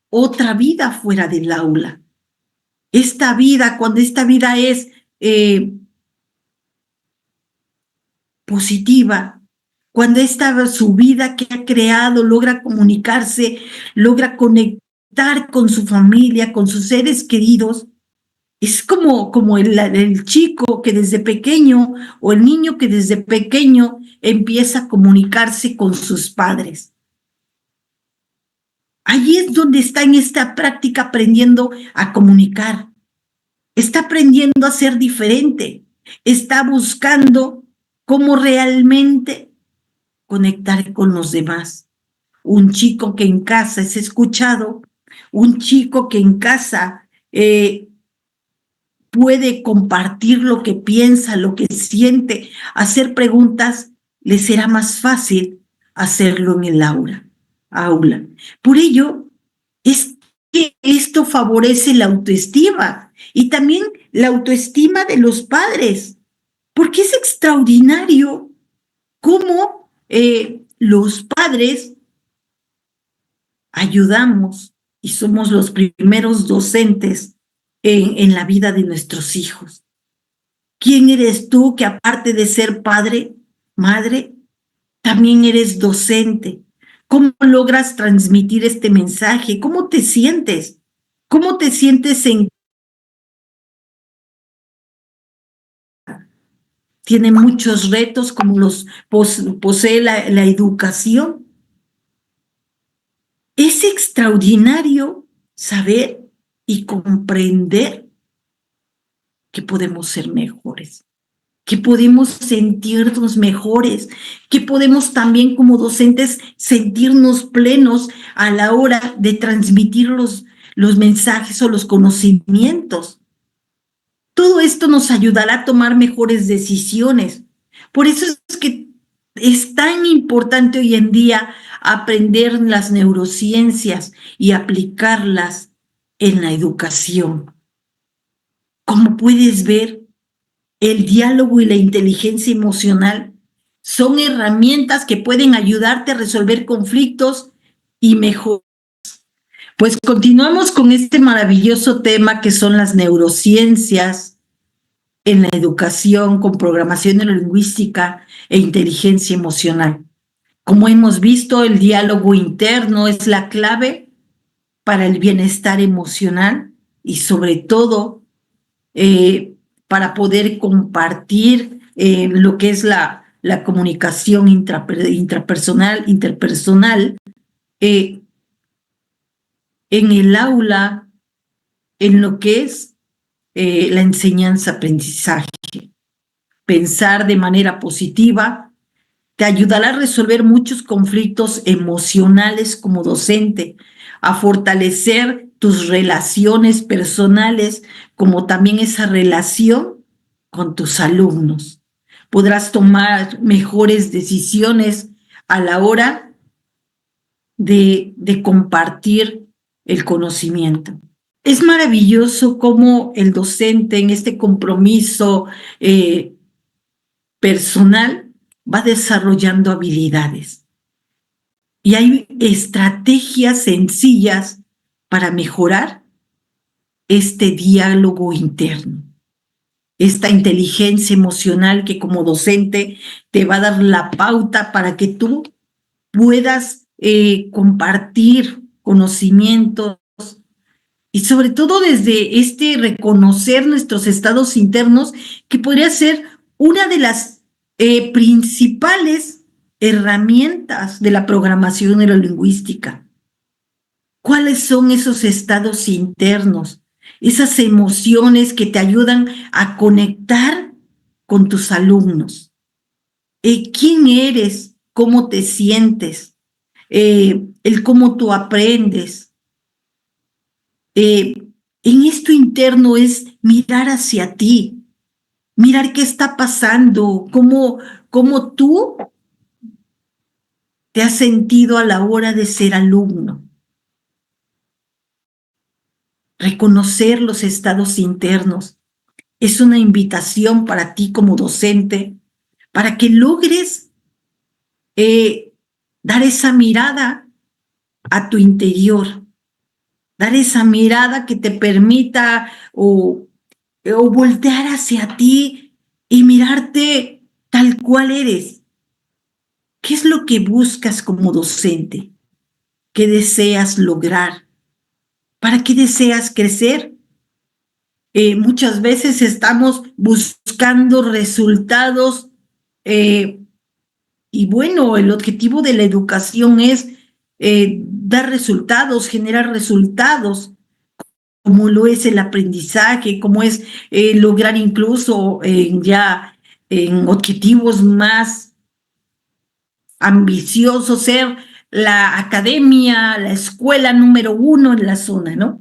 otra vida fuera del aula. Esta vida, cuando esta vida es positiva, cuando su vida que ha creado logra comunicarse, logra conectar con su familia, con sus seres queridos, es como el chico que desde pequeño o el niño que desde pequeño empieza a comunicarse con sus padres. Allí es donde está en esta práctica aprendiendo a comunicar, está aprendiendo a ser diferente, está buscando cómo realmente conectar con los demás. Un chico que en casa es escuchado, un chico que en casa puede compartir lo que piensa, lo que siente, hacer preguntas, le será más fácil hacerlo en el aula. Por ello, es que esto favorece la autoestima y también la autoestima de los padres, porque es extraordinario cómo los padres ayudamos y somos los primeros docentes en la vida de nuestros hijos. ¿Quién eres tú que aparte de ser padre, madre, también eres docente? ¿Cómo logras transmitir este mensaje? ¿Cómo te sientes? ¿Cómo te sientes Tiene muchos retos como los posee la educación. Es extraordinario saber y comprender que podemos ser mejores, que podemos sentirnos mejores, que podemos también como docentes sentirnos plenos a la hora de transmitir los mensajes o los conocimientos. Todo esto nos ayudará a tomar mejores decisiones. Por eso es que es tan importante hoy en día aprender las neurociencias y aplicarlas en la educación. Como puedes ver, el diálogo y la inteligencia emocional son herramientas que pueden ayudarte a resolver conflictos y mejorar. Pues continuamos con este maravilloso tema que son las neurociencias en la educación con programación neurolingüística e inteligencia emocional. Como hemos visto, el diálogo interno es la clave para el bienestar emocional y sobre todo para poder compartir lo que es la comunicación interpersonal en el aula, en lo que es la enseñanza-aprendizaje. Pensar de manera positiva te ayudará a resolver muchos conflictos emocionales como docente, a fortalecer tus relaciones personales, como también esa relación con tus alumnos. Podrás tomar mejores decisiones a la hora de compartir el conocimiento. Es maravilloso cómo el docente en este compromiso personal va desarrollando habilidades. Y hay estrategias sencillas para mejorar este diálogo interno, esta inteligencia emocional que como docente te va a dar la pauta para que tú puedas compartir conocimientos y sobre todo desde este reconocer nuestros estados internos, que podría ser una de las principales herramientas de la programación neurolingüística. ¿Cuáles son esos estados internos? Esas emociones que te ayudan a conectar con tus alumnos. ¿Quién eres? ¿Cómo te sientes? El cómo tú aprendes. En esto interno es mirar hacia ti, mirar qué está pasando, cómo tú te has sentido a la hora de ser alumno. Reconocer los estados internos es una invitación para ti como docente, para que logres dar esa mirada a tu interior, dar esa mirada que te permita o voltear hacia ti y mirarte tal cual eres. ¿Qué es lo que buscas como docente? ¿Qué deseas lograr? ¿Para qué deseas crecer? Muchas veces estamos buscando resultados y bueno, el objetivo de la educación es dar resultados, generar resultados, como lo es el aprendizaje, como es lograr incluso ya en objetivos más ambiciosos, ser la academia, la escuela número 1 en la zona, ¿no?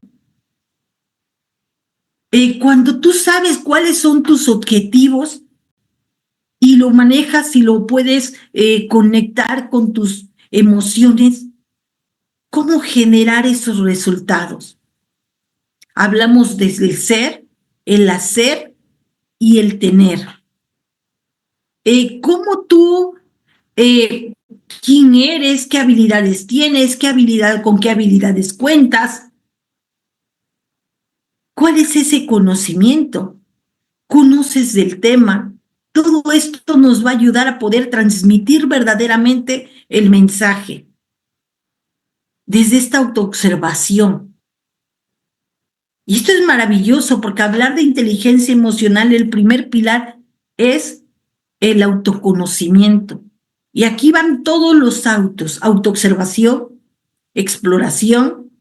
Cuando tú sabes cuáles son tus objetivos y lo manejas y lo puedes conectar con tus emociones, ¿cómo generar esos resultados? Hablamos desde el ser, el hacer y el tener. ¿Cómo tú, quién eres, qué habilidades tienes, con qué habilidades cuentas? ¿Cuál es ese conocimiento? ¿Conoces del tema? Todo esto nos va a ayudar a poder transmitir verdaderamente el mensaje desde esta autoobservación. Y esto es maravilloso porque hablar de inteligencia emocional, el primer pilar es el autoconocimiento. Y aquí van todos los autos: autoobservación, exploración,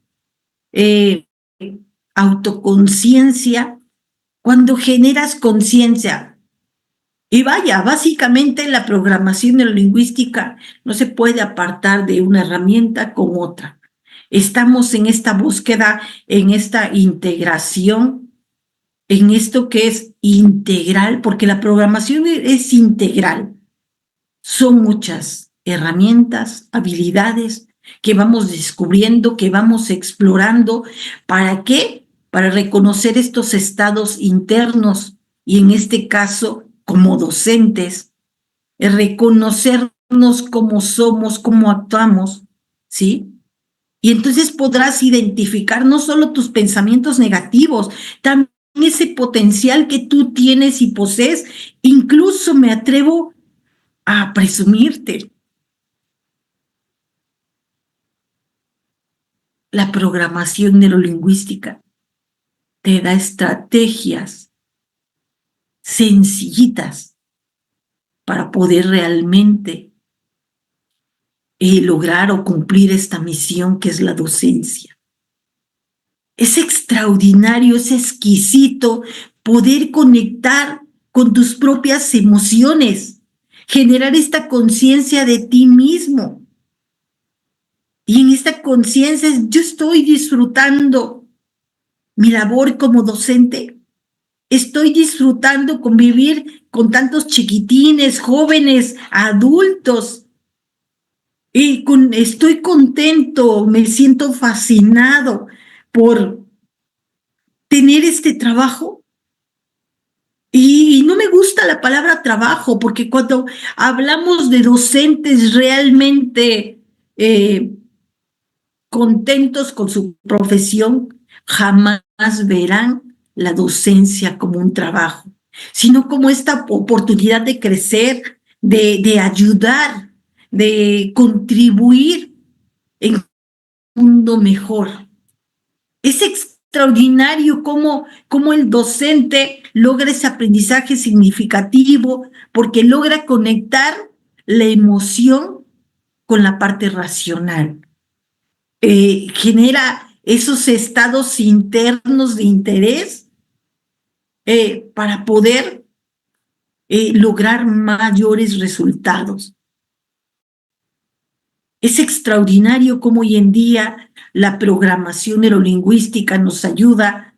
autoconciencia. Cuando generas conciencia, y vaya, básicamente la programación neurolingüística no se puede apartar de una herramienta con otra. Estamos en esta búsqueda, en esta integración, en esto que es integral, porque la programación es integral. Son muchas herramientas, habilidades que vamos descubriendo, que vamos explorando. ¿Para qué? Para reconocer estos estados internos y en este caso, como docentes, reconocernos cómo somos, cómo actuamos, ¿sí? Y entonces podrás identificar no solo tus pensamientos negativos, también ese potencial que tú tienes y posees. Incluso me atrevo a presumirte. La programación neurolingüística te da estrategias sencillitas para poder realmente lograr o cumplir esta misión que es la docencia. Es extraordinario, es exquisito poder conectar con tus propias emociones, generar esta conciencia de ti mismo. Y en esta conciencia yo estoy disfrutando mi labor como docente. Estoy disfrutando convivir con tantos chiquitines, jóvenes, adultos. Estoy contento, me siento fascinado por tener este trabajo. Y no me gusta la palabra trabajo, porque cuando hablamos de docentes realmente contentos con su profesión, jamás verán la docencia como un trabajo, sino como esta oportunidad de crecer, de ayudar, de contribuir en un mundo mejor. Es extraordinario cómo el docente logra ese aprendizaje significativo porque logra conectar la emoción con la parte racional. Genera esos estados internos de interés para poder lograr mayores resultados. Es extraordinario cómo hoy en día la programación neurolingüística nos ayuda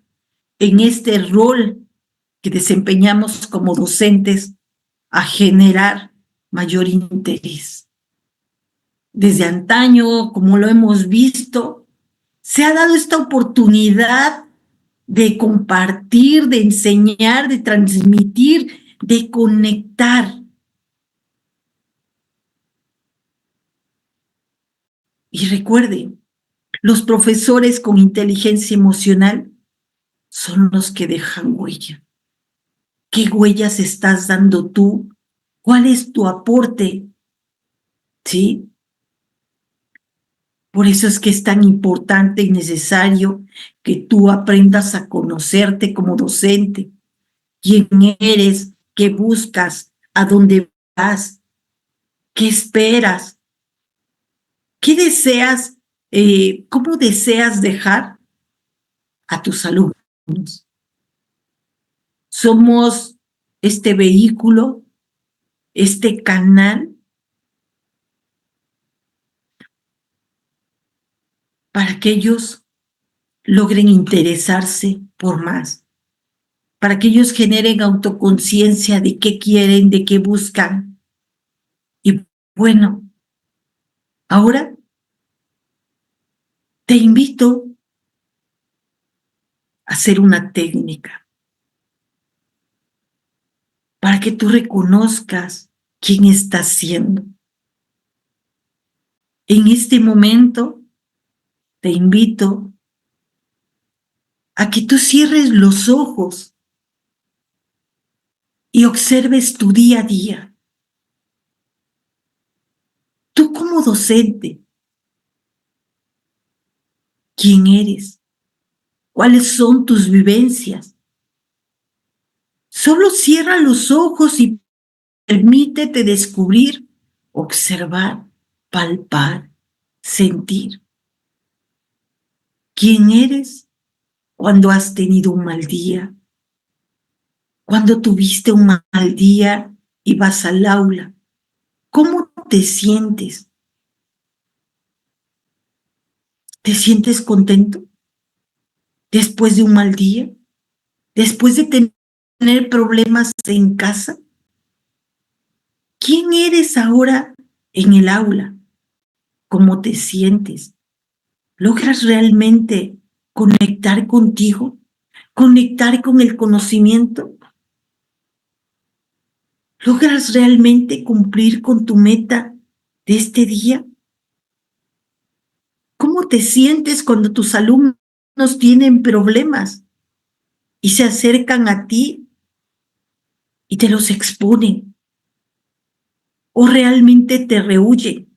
en este rol que desempeñamos como docentes a generar mayor interés. Desde antaño, como lo hemos visto, se ha dado esta oportunidad de compartir, de enseñar, de transmitir, de conectar. Y recuerden, los profesores con inteligencia emocional son los que dejan huella. ¿Qué huellas estás dando tú? ¿Cuál es tu aporte? ¿Sí? Por eso es que es tan importante y necesario que tú aprendas a conocerte como docente. ¿Quién eres? ¿Qué buscas? ¿A dónde vas? ¿Qué esperas? ¿Qué deseas? ¿Cómo deseas dejar a tus alumnos? Somos este vehículo, este canal para que ellos logren interesarse por más, para que ellos generen autoconciencia de qué quieren, de qué buscan. Y bueno, ahora te invito a hacer una técnica para que tú reconozcas quién estás siendo. En este momento te invito a que tú cierres los ojos y observes tu día a día. Tú como docente, ¿quién eres? ¿Cuáles son tus vivencias? Solo cierra los ojos y permítete descubrir, observar, palpar, sentir. ¿Quién eres cuando has tenido un mal día? Cuando tuviste un mal día y vas al aula, ¿cómo te sientes? ¿Te sientes contento después de un mal día? ¿Después de tener problemas en casa? ¿Quién eres ahora en el aula? ¿Cómo te sientes? ¿Logras realmente conectar contigo? ¿Conectar con el conocimiento? ¿Logras realmente cumplir con tu meta de este día? ¿Cómo te sientes cuando tus alumnos tienen problemas y se acercan a ti y te los exponen? ¿O realmente te rehuyen?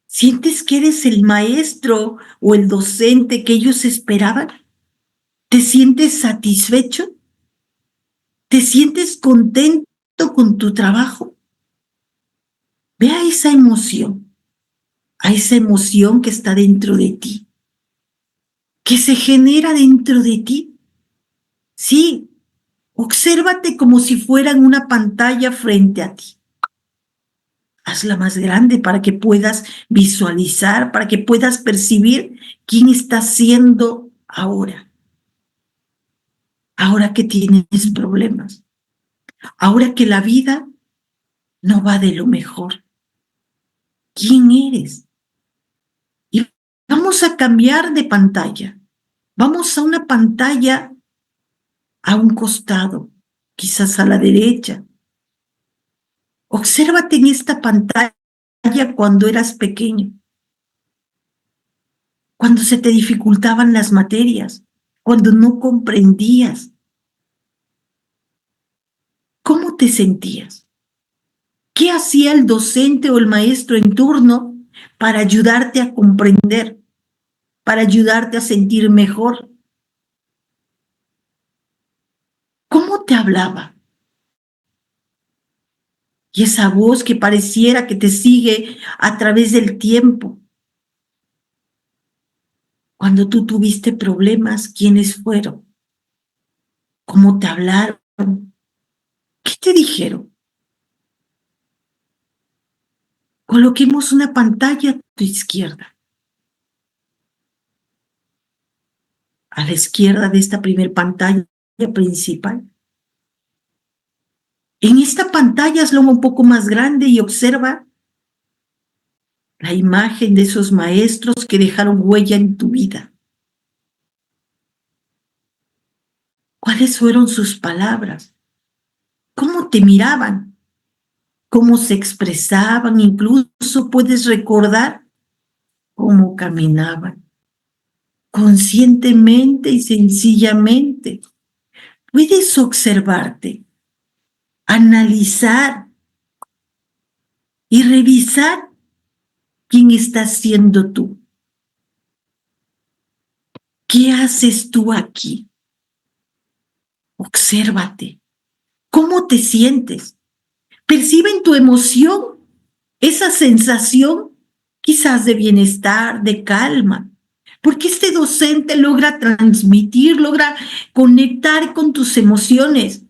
¿Sientes que eres el maestro o el docente que ellos esperaban? ¿Te sientes satisfecho? ¿Te sientes contento con tu trabajo? Ve a esa emoción que está dentro de ti, que se genera dentro de ti. Sí, obsérvate como si fueran una pantalla frente a ti. Hazla más grande para que puedas visualizar, para que puedas percibir quién estás siendo ahora. Ahora que tienes problemas, ahora que la vida no va de lo mejor. ¿Quién eres? Y vamos a cambiar de pantalla. Vamos a una pantalla a un costado, quizás a la derecha. Obsérvate en esta pantalla cuando eras pequeño, cuando se te dificultaban las materias, cuando no comprendías. ¿Cómo te sentías? ¿Qué hacía el docente o el maestro en turno para ayudarte a comprender, para ayudarte a sentir mejor? ¿Cómo te hablaba? Y esa voz que pareciera que te sigue a través del tiempo. Cuando tú tuviste problemas, ¿quiénes fueron? ¿Cómo te hablaron? ¿Qué te dijeron? Coloquemos una pantalla a tu izquierda. A la izquierda de esta primer pantalla principal. En esta pantalla hazlo un poco más grande y observa la imagen de esos maestros que dejaron huella en tu vida. ¿Cuáles fueron sus palabras? ¿Cómo te miraban? ¿Cómo se expresaban? Incluso puedes recordar cómo caminaban. Conscientemente y sencillamente. Puedes observarte, analizar y revisar quién estás siendo tú. ¿Qué haces tú aquí? Obsérvate. ¿Cómo te sientes? Percibe en tu emoción esa sensación quizás de bienestar, de calma, porque este docente logra transmitir, logra conectar con tus emociones.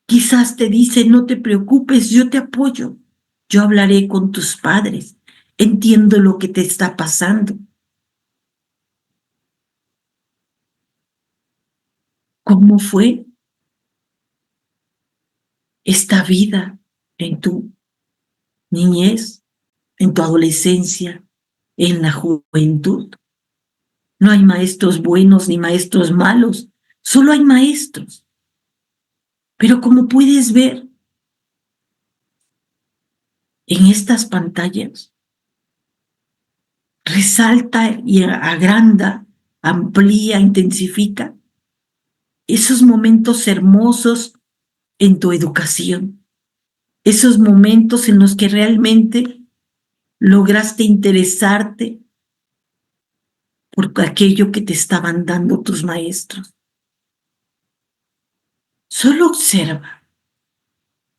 Quizás te dice, no te preocupes, yo te apoyo, yo hablaré con tus padres, entiendo lo que te está pasando. ¿Cómo fue esta vida en tu niñez, en tu adolescencia, en la juventud? No hay maestros buenos ni maestros malos, solo hay maestros. Pero como puedes ver en estas pantallas, resalta y agranda, amplía, intensifica esos momentos hermosos en tu educación, esos momentos en los que realmente lograste interesarte por aquello que te estaban dando tus maestros. Solo observa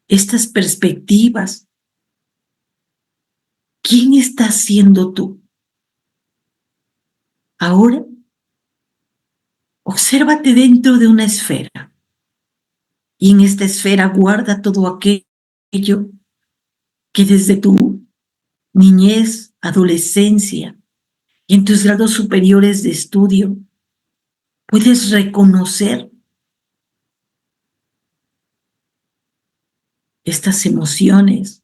estas perspectivas. ¿Quién estás siendo tú? Ahora, obsérvate dentro de una esfera y en esta esfera guarda todo aquello que desde tu niñez, adolescencia y en tus grados superiores de estudio puedes reconocer estas emociones,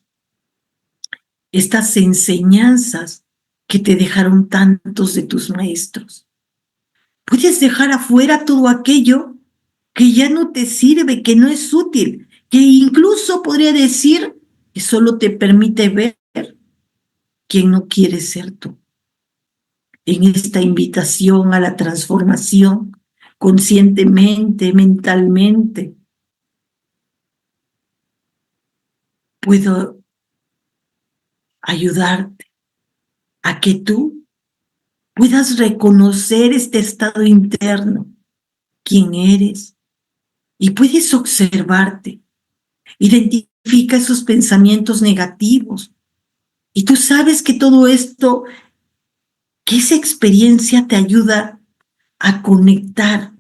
estas enseñanzas que te dejaron tantos de tus maestros. Puedes dejar afuera todo aquello que ya no te sirve, que no es útil, que incluso podría decir que solo te permite ver quién no quiere ser tú. En esta invitación a la transformación, conscientemente, mentalmente, puedo ayudarte a que tú puedas reconocer este estado interno, quién eres, y puedes observarte. Identifica esos pensamientos negativos. Y tú sabes que todo esto, que esa experiencia te ayuda a conectar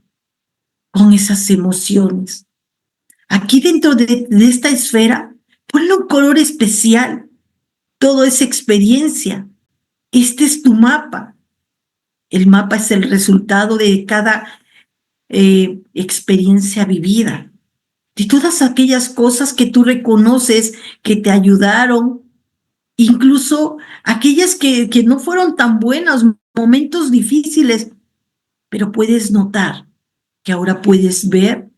con esas emociones. Aquí dentro de esta esfera, ponle un color especial, toda esa experiencia. Este es tu mapa. El mapa es el resultado de cada experiencia vivida, de todas aquellas cosas que tú reconoces que te ayudaron, incluso aquellas que no fueron tan buenas, momentos difíciles, pero puedes notar que ahora puedes ver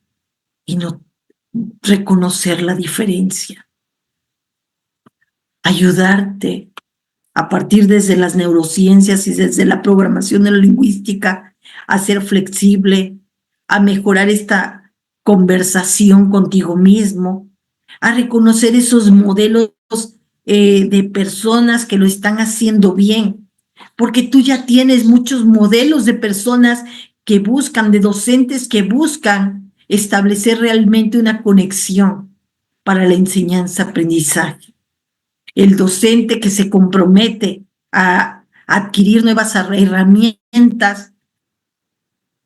y no reconocer la diferencia. Ayudarte a partir desde las neurociencias y desde la programación neurolingüística a ser flexible, a mejorar esta conversación contigo mismo, a reconocer esos modelos de personas que lo están haciendo bien, porque tú ya tienes muchos modelos de personas que buscan, de docentes que buscan establecer realmente una conexión para la enseñanza-aprendizaje. El docente que se compromete a adquirir nuevas herramientas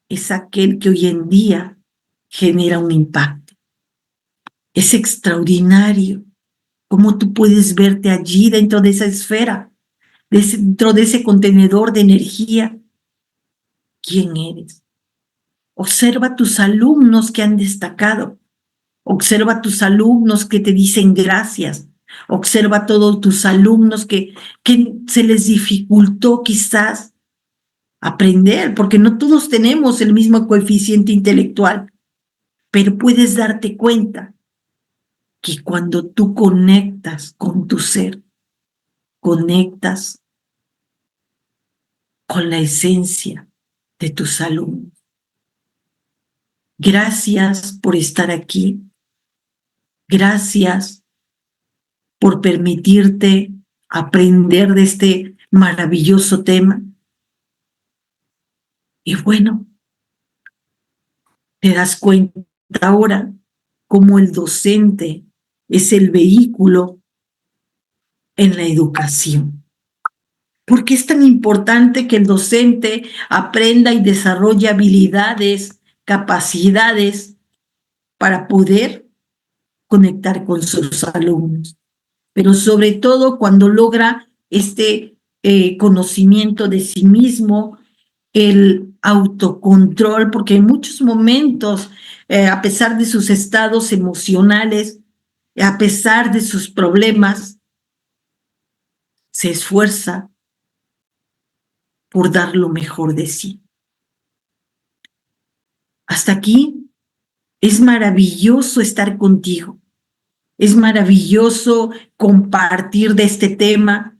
es aquel que hoy en día genera un impacto. Es extraordinario cómo tú puedes verte allí dentro de esa esfera, dentro de ese contenedor de energía. ¿Quién eres? Observa tus alumnos que han destacado. Observa tus alumnos que te dicen gracias. Observa a todos tus alumnos que se les dificultó quizás aprender, porque no todos tenemos el mismo coeficiente intelectual, pero puedes darte cuenta que cuando tú conectas con tu ser, conectas con la esencia de tus alumnos. Gracias por estar aquí. Gracias por permitirte aprender de este maravilloso tema. Y bueno, te das cuenta ahora cómo el docente es el vehículo en la educación. ¿Por qué es tan importante que el docente aprenda y desarrolle habilidades, capacidades para poder conectar con sus alumnos? Pero sobre todo cuando logra este conocimiento de sí mismo, el autocontrol, porque en muchos momentos, a pesar de sus estados emocionales, a pesar de sus problemas, se esfuerza por dar lo mejor de sí. Hasta aquí es maravilloso estar contigo. Es maravilloso compartir de este tema,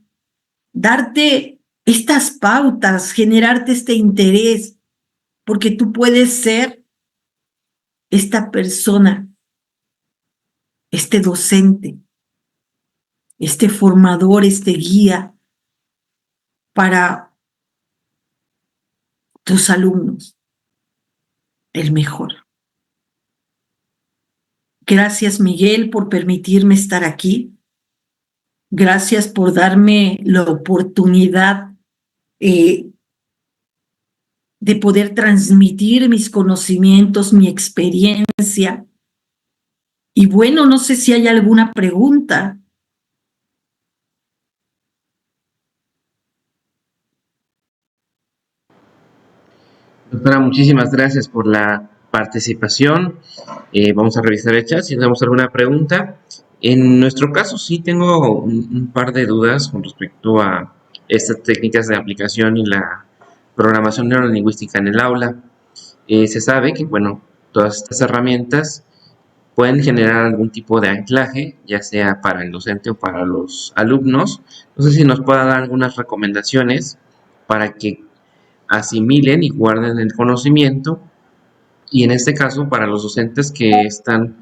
darte estas pautas, generarte este interés, porque tú puedes ser esta persona, este docente, este formador, este guía para tus alumnos, el mejor. Gracias, Miguel, por permitirme estar aquí. Gracias por darme la oportunidad de poder transmitir mis conocimientos, mi experiencia. Y bueno, no sé si hay alguna pregunta. Doctora, muchísimas gracias por la participación. Vamos a revisar el chat si tenemos alguna pregunta. En nuestro caso sí tengo un par de dudas con respecto a estas técnicas de aplicación y la programación neurolingüística en el aula. Se sabe que, bueno, todas estas herramientas pueden generar algún tipo de anclaje, ya sea para el docente o para los alumnos. No sé si nos pueda dar algunas recomendaciones para que asimilen y guarden el conocimiento, y en este caso para los docentes que están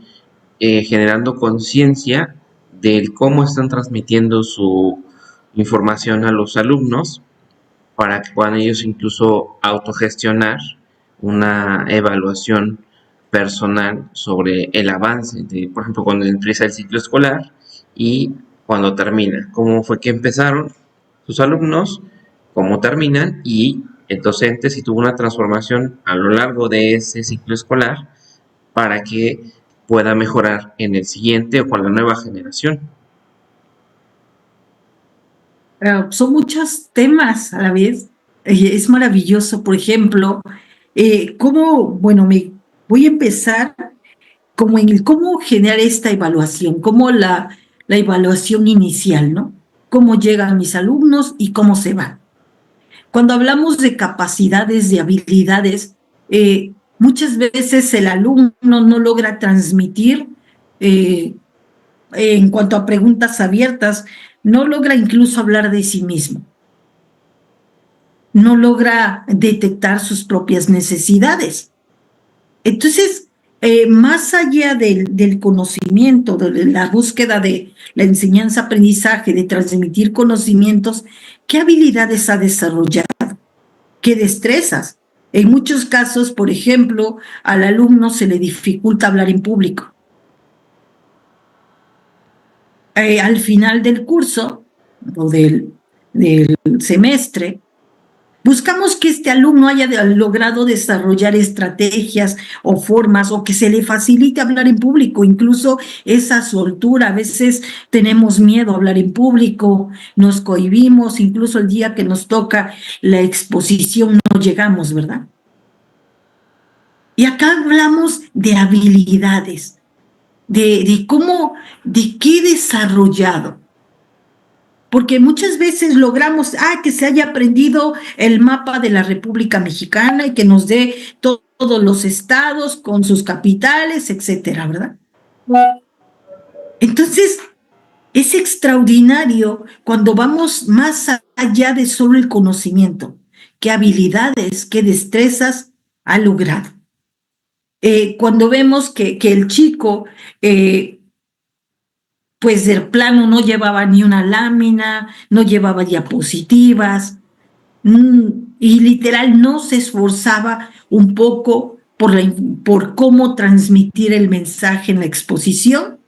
generando conciencia del cómo están transmitiendo su información a los alumnos, para que puedan ellos incluso autogestionar una evaluación personal sobre el avance de, por ejemplo, cuando empieza el ciclo escolar y cuando termina, cómo fue que empezaron sus alumnos, cómo terminan, y el docente si tuvo una transformación a lo largo de ese ciclo escolar para que pueda mejorar en el siguiente o con la nueva generación. Son muchos temas a la vez. Es maravilloso, por ejemplo, bueno, voy a empezar como en el cómo generar esta evaluación, cómo la evaluación inicial, ¿no? Cómo llegan mis alumnos y cómo se van. Cuando hablamos de capacidades, de habilidades, muchas veces el alumno no logra transmitir, en cuanto a preguntas abiertas, no logra incluso hablar de sí mismo, no logra detectar sus propias necesidades. Entonces, más allá del conocimiento, de la búsqueda de la enseñanza-aprendizaje, de transmitir conocimientos, ¿qué habilidades ha desarrollado? ¿Qué destrezas? En muchos casos, por ejemplo, al alumno se le dificulta hablar en público. Al final del curso o del semestre, buscamos que este alumno haya logrado desarrollar estrategias o formas, o que se le facilite hablar en público, incluso esa soltura. A veces tenemos miedo a hablar en público, nos cohibimos, incluso el día que nos toca la exposición no llegamos, ¿verdad? Y acá hablamos de habilidades, de qué he desarrollado. Porque muchas veces logramos que se haya aprendido el mapa de la República Mexicana y que nos dé todos los estados con sus capitales, etcétera, ¿verdad? Entonces, es extraordinario cuando vamos más allá de solo el conocimiento, qué habilidades, qué destrezas ha logrado. Cuando vemos que el chico, pues del plano no llevaba ni una lámina, no llevaba diapositivas, y literal no se esforzaba un poco por cómo transmitir el mensaje en la exposición,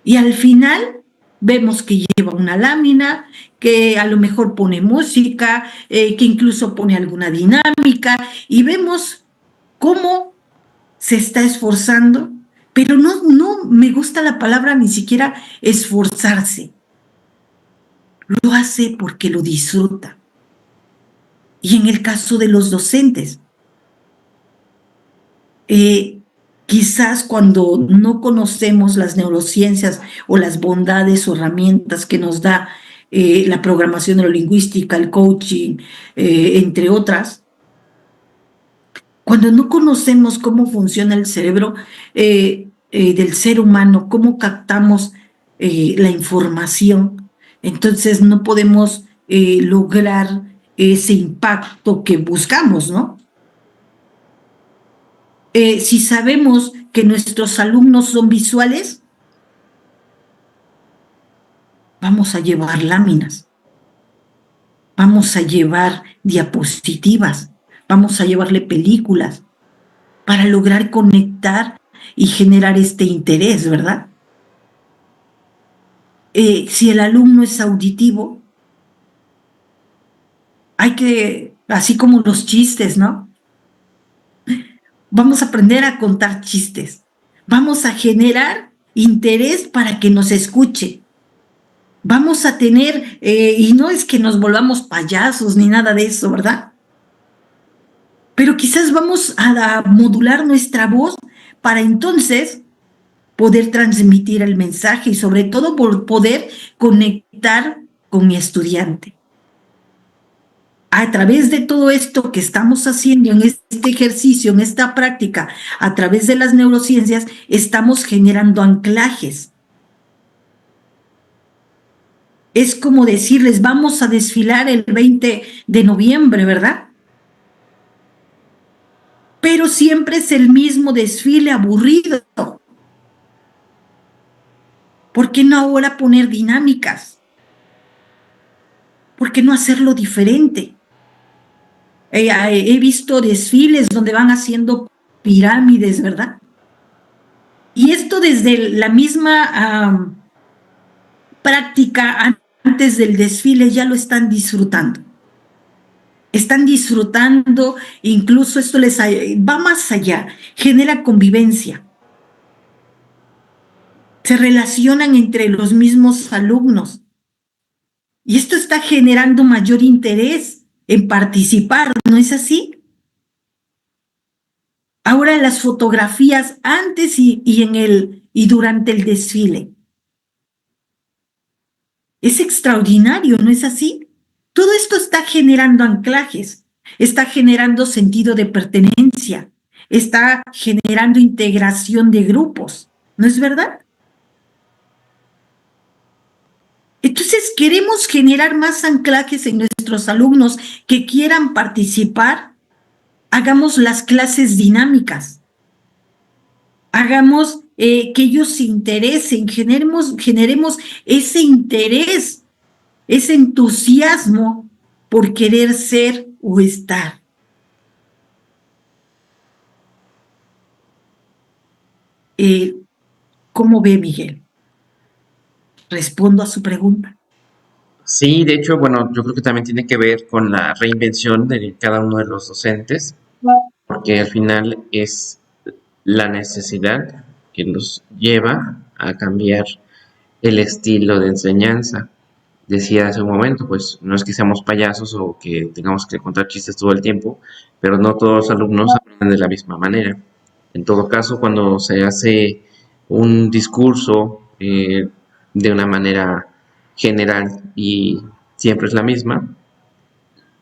y al final vemos que lleva una lámina, que a lo mejor pone música, que incluso pone alguna dinámica, y vemos cómo se está esforzando, pero no me gusta la palabra ni siquiera esforzarse. Lo hace porque lo disfruta. Y en el caso de los docentes, quizás cuando no conocemos las neurociencias o las bondades o herramientas que nos da la programación neurolingüística, el coaching, entre otras, cuando no conocemos cómo funciona el cerebro del ser humano, cómo captamos la información, entonces no podemos lograr ese impacto que buscamos, ¿no? Si sabemos que nuestros alumnos son visuales, vamos a llevar láminas, vamos a llevar diapositivas, vamos a llevarle películas para lograr conectar y generar este interés, ¿verdad? Si el alumno es auditivo, hay que, así como los chistes, ¿no? Vamos a aprender a contar chistes. Vamos a generar interés para que nos escuche. Vamos a tener, y no es que nos volvamos payasos ni nada de eso, ¿verdad? Pero quizás vamos a modular nuestra voz para entonces poder transmitir el mensaje y sobre todo por poder conectar con mi estudiante. A través de todo esto que estamos haciendo en este ejercicio, en esta práctica, a través de las neurociencias, estamos generando anclajes. Es como decirles, vamos a desfilar el 20 de noviembre, ¿verdad? Pero siempre es el mismo desfile aburrido. ¿Por qué no ahora poner dinámicas? ¿Por qué no hacerlo diferente? He visto desfiles donde van haciendo pirámides, ¿verdad? Y esto desde la misma práctica antes del desfile ya lo están disfrutando. Están disfrutando, incluso esto les va más allá, genera convivencia. Se relacionan entre los mismos alumnos. Y esto está generando mayor interés en participar, ¿no es así? Ahora las fotografías antes y durante el desfile. Es extraordinario, ¿no es así? Todo esto está generando anclajes, está generando sentido de pertenencia, está generando integración de grupos, ¿no es verdad? Entonces, queremos generar más anclajes en nuestros alumnos que quieran participar. Hagamos las clases dinámicas. Hagamos que ellos se interesen, generemos ese interés, ese entusiasmo por querer ser o estar. ¿Cómo ve, Miguel? ¿Respondo a su pregunta? Sí, de hecho, bueno, yo creo que también tiene que ver con la reinvención de cada uno de los docentes, porque al final es la necesidad que los lleva a cambiar el estilo de enseñanza. Decía hace un momento, pues no es que seamos payasos o que tengamos que contar chistes todo el tiempo, pero no todos los alumnos aprenden de la misma manera. En todo caso, cuando se hace un discurso de una manera general y siempre es la misma,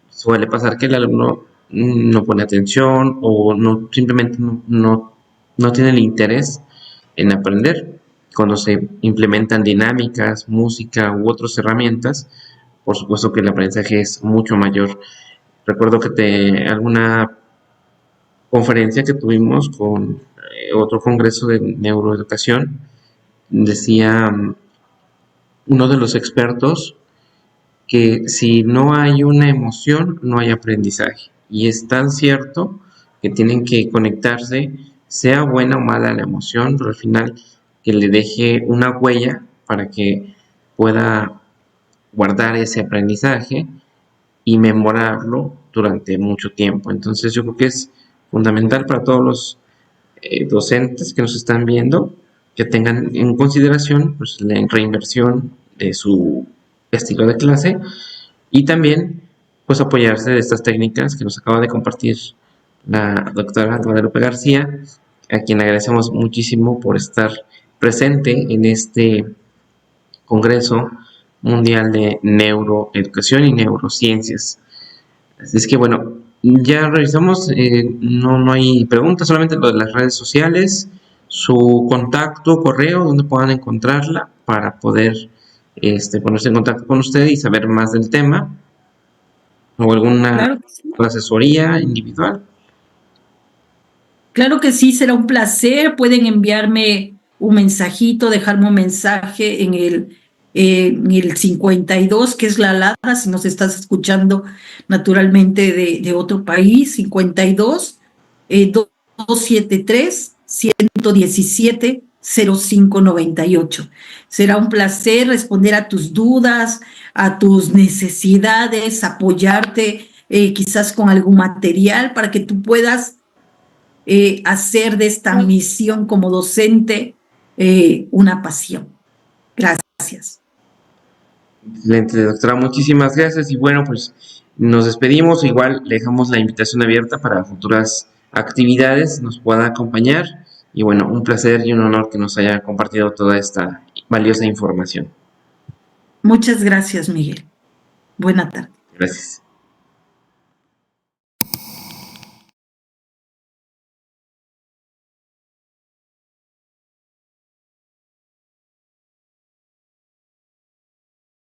suele pasar que el alumno no pone atención o no simplemente no tiene el interés en aprender. Cuando se implementan dinámicas, música u otras herramientas, por supuesto que el aprendizaje es mucho mayor. Recuerdo que alguna conferencia que tuvimos con otro congreso de neuroeducación, decía uno de los expertos que si no hay una emoción, no hay aprendizaje. Y es tan cierto que tienen que conectarse, sea buena o mala la emoción, pero al final que le deje una huella para que pueda guardar ese aprendizaje y memorarlo durante mucho tiempo. Entonces yo creo que es fundamental para todos los docentes que nos están viendo que tengan en consideración pues, la reinversión de su estilo de clase y también pues apoyarse de estas técnicas que nos acaba de compartir la doctora Guadalupe García, a quien agradecemos muchísimo por estar presente en este Congreso Mundial de Neuroeducación y Neurociencias. Así es que bueno, ya revisamos, no hay preguntas, solamente lo de las redes sociales, su contacto, correo, donde puedan encontrarla para poder ponerse en contacto con usted y saber más del tema o alguna Claro que sí. asesoría individual. Claro que sí, será un placer. Pueden enviarme un mensajito, dejarme un mensaje en el 52, que es la alada, si nos estás escuchando naturalmente de otro país, 52 273 117 0598. Será un placer responder a tus dudas, a tus necesidades, apoyarte quizás con algún material para que tú puedas hacer de esta misión como docente una pasión. Gracias. Excelente, doctora, muchísimas gracias y bueno, pues nos despedimos, igual le dejamos la invitación abierta para futuras actividades, nos pueda acompañar Y bueno, un placer y un honor que nos haya compartido toda esta valiosa información. Muchas gracias, Miguel. Buena tarde. Gracias.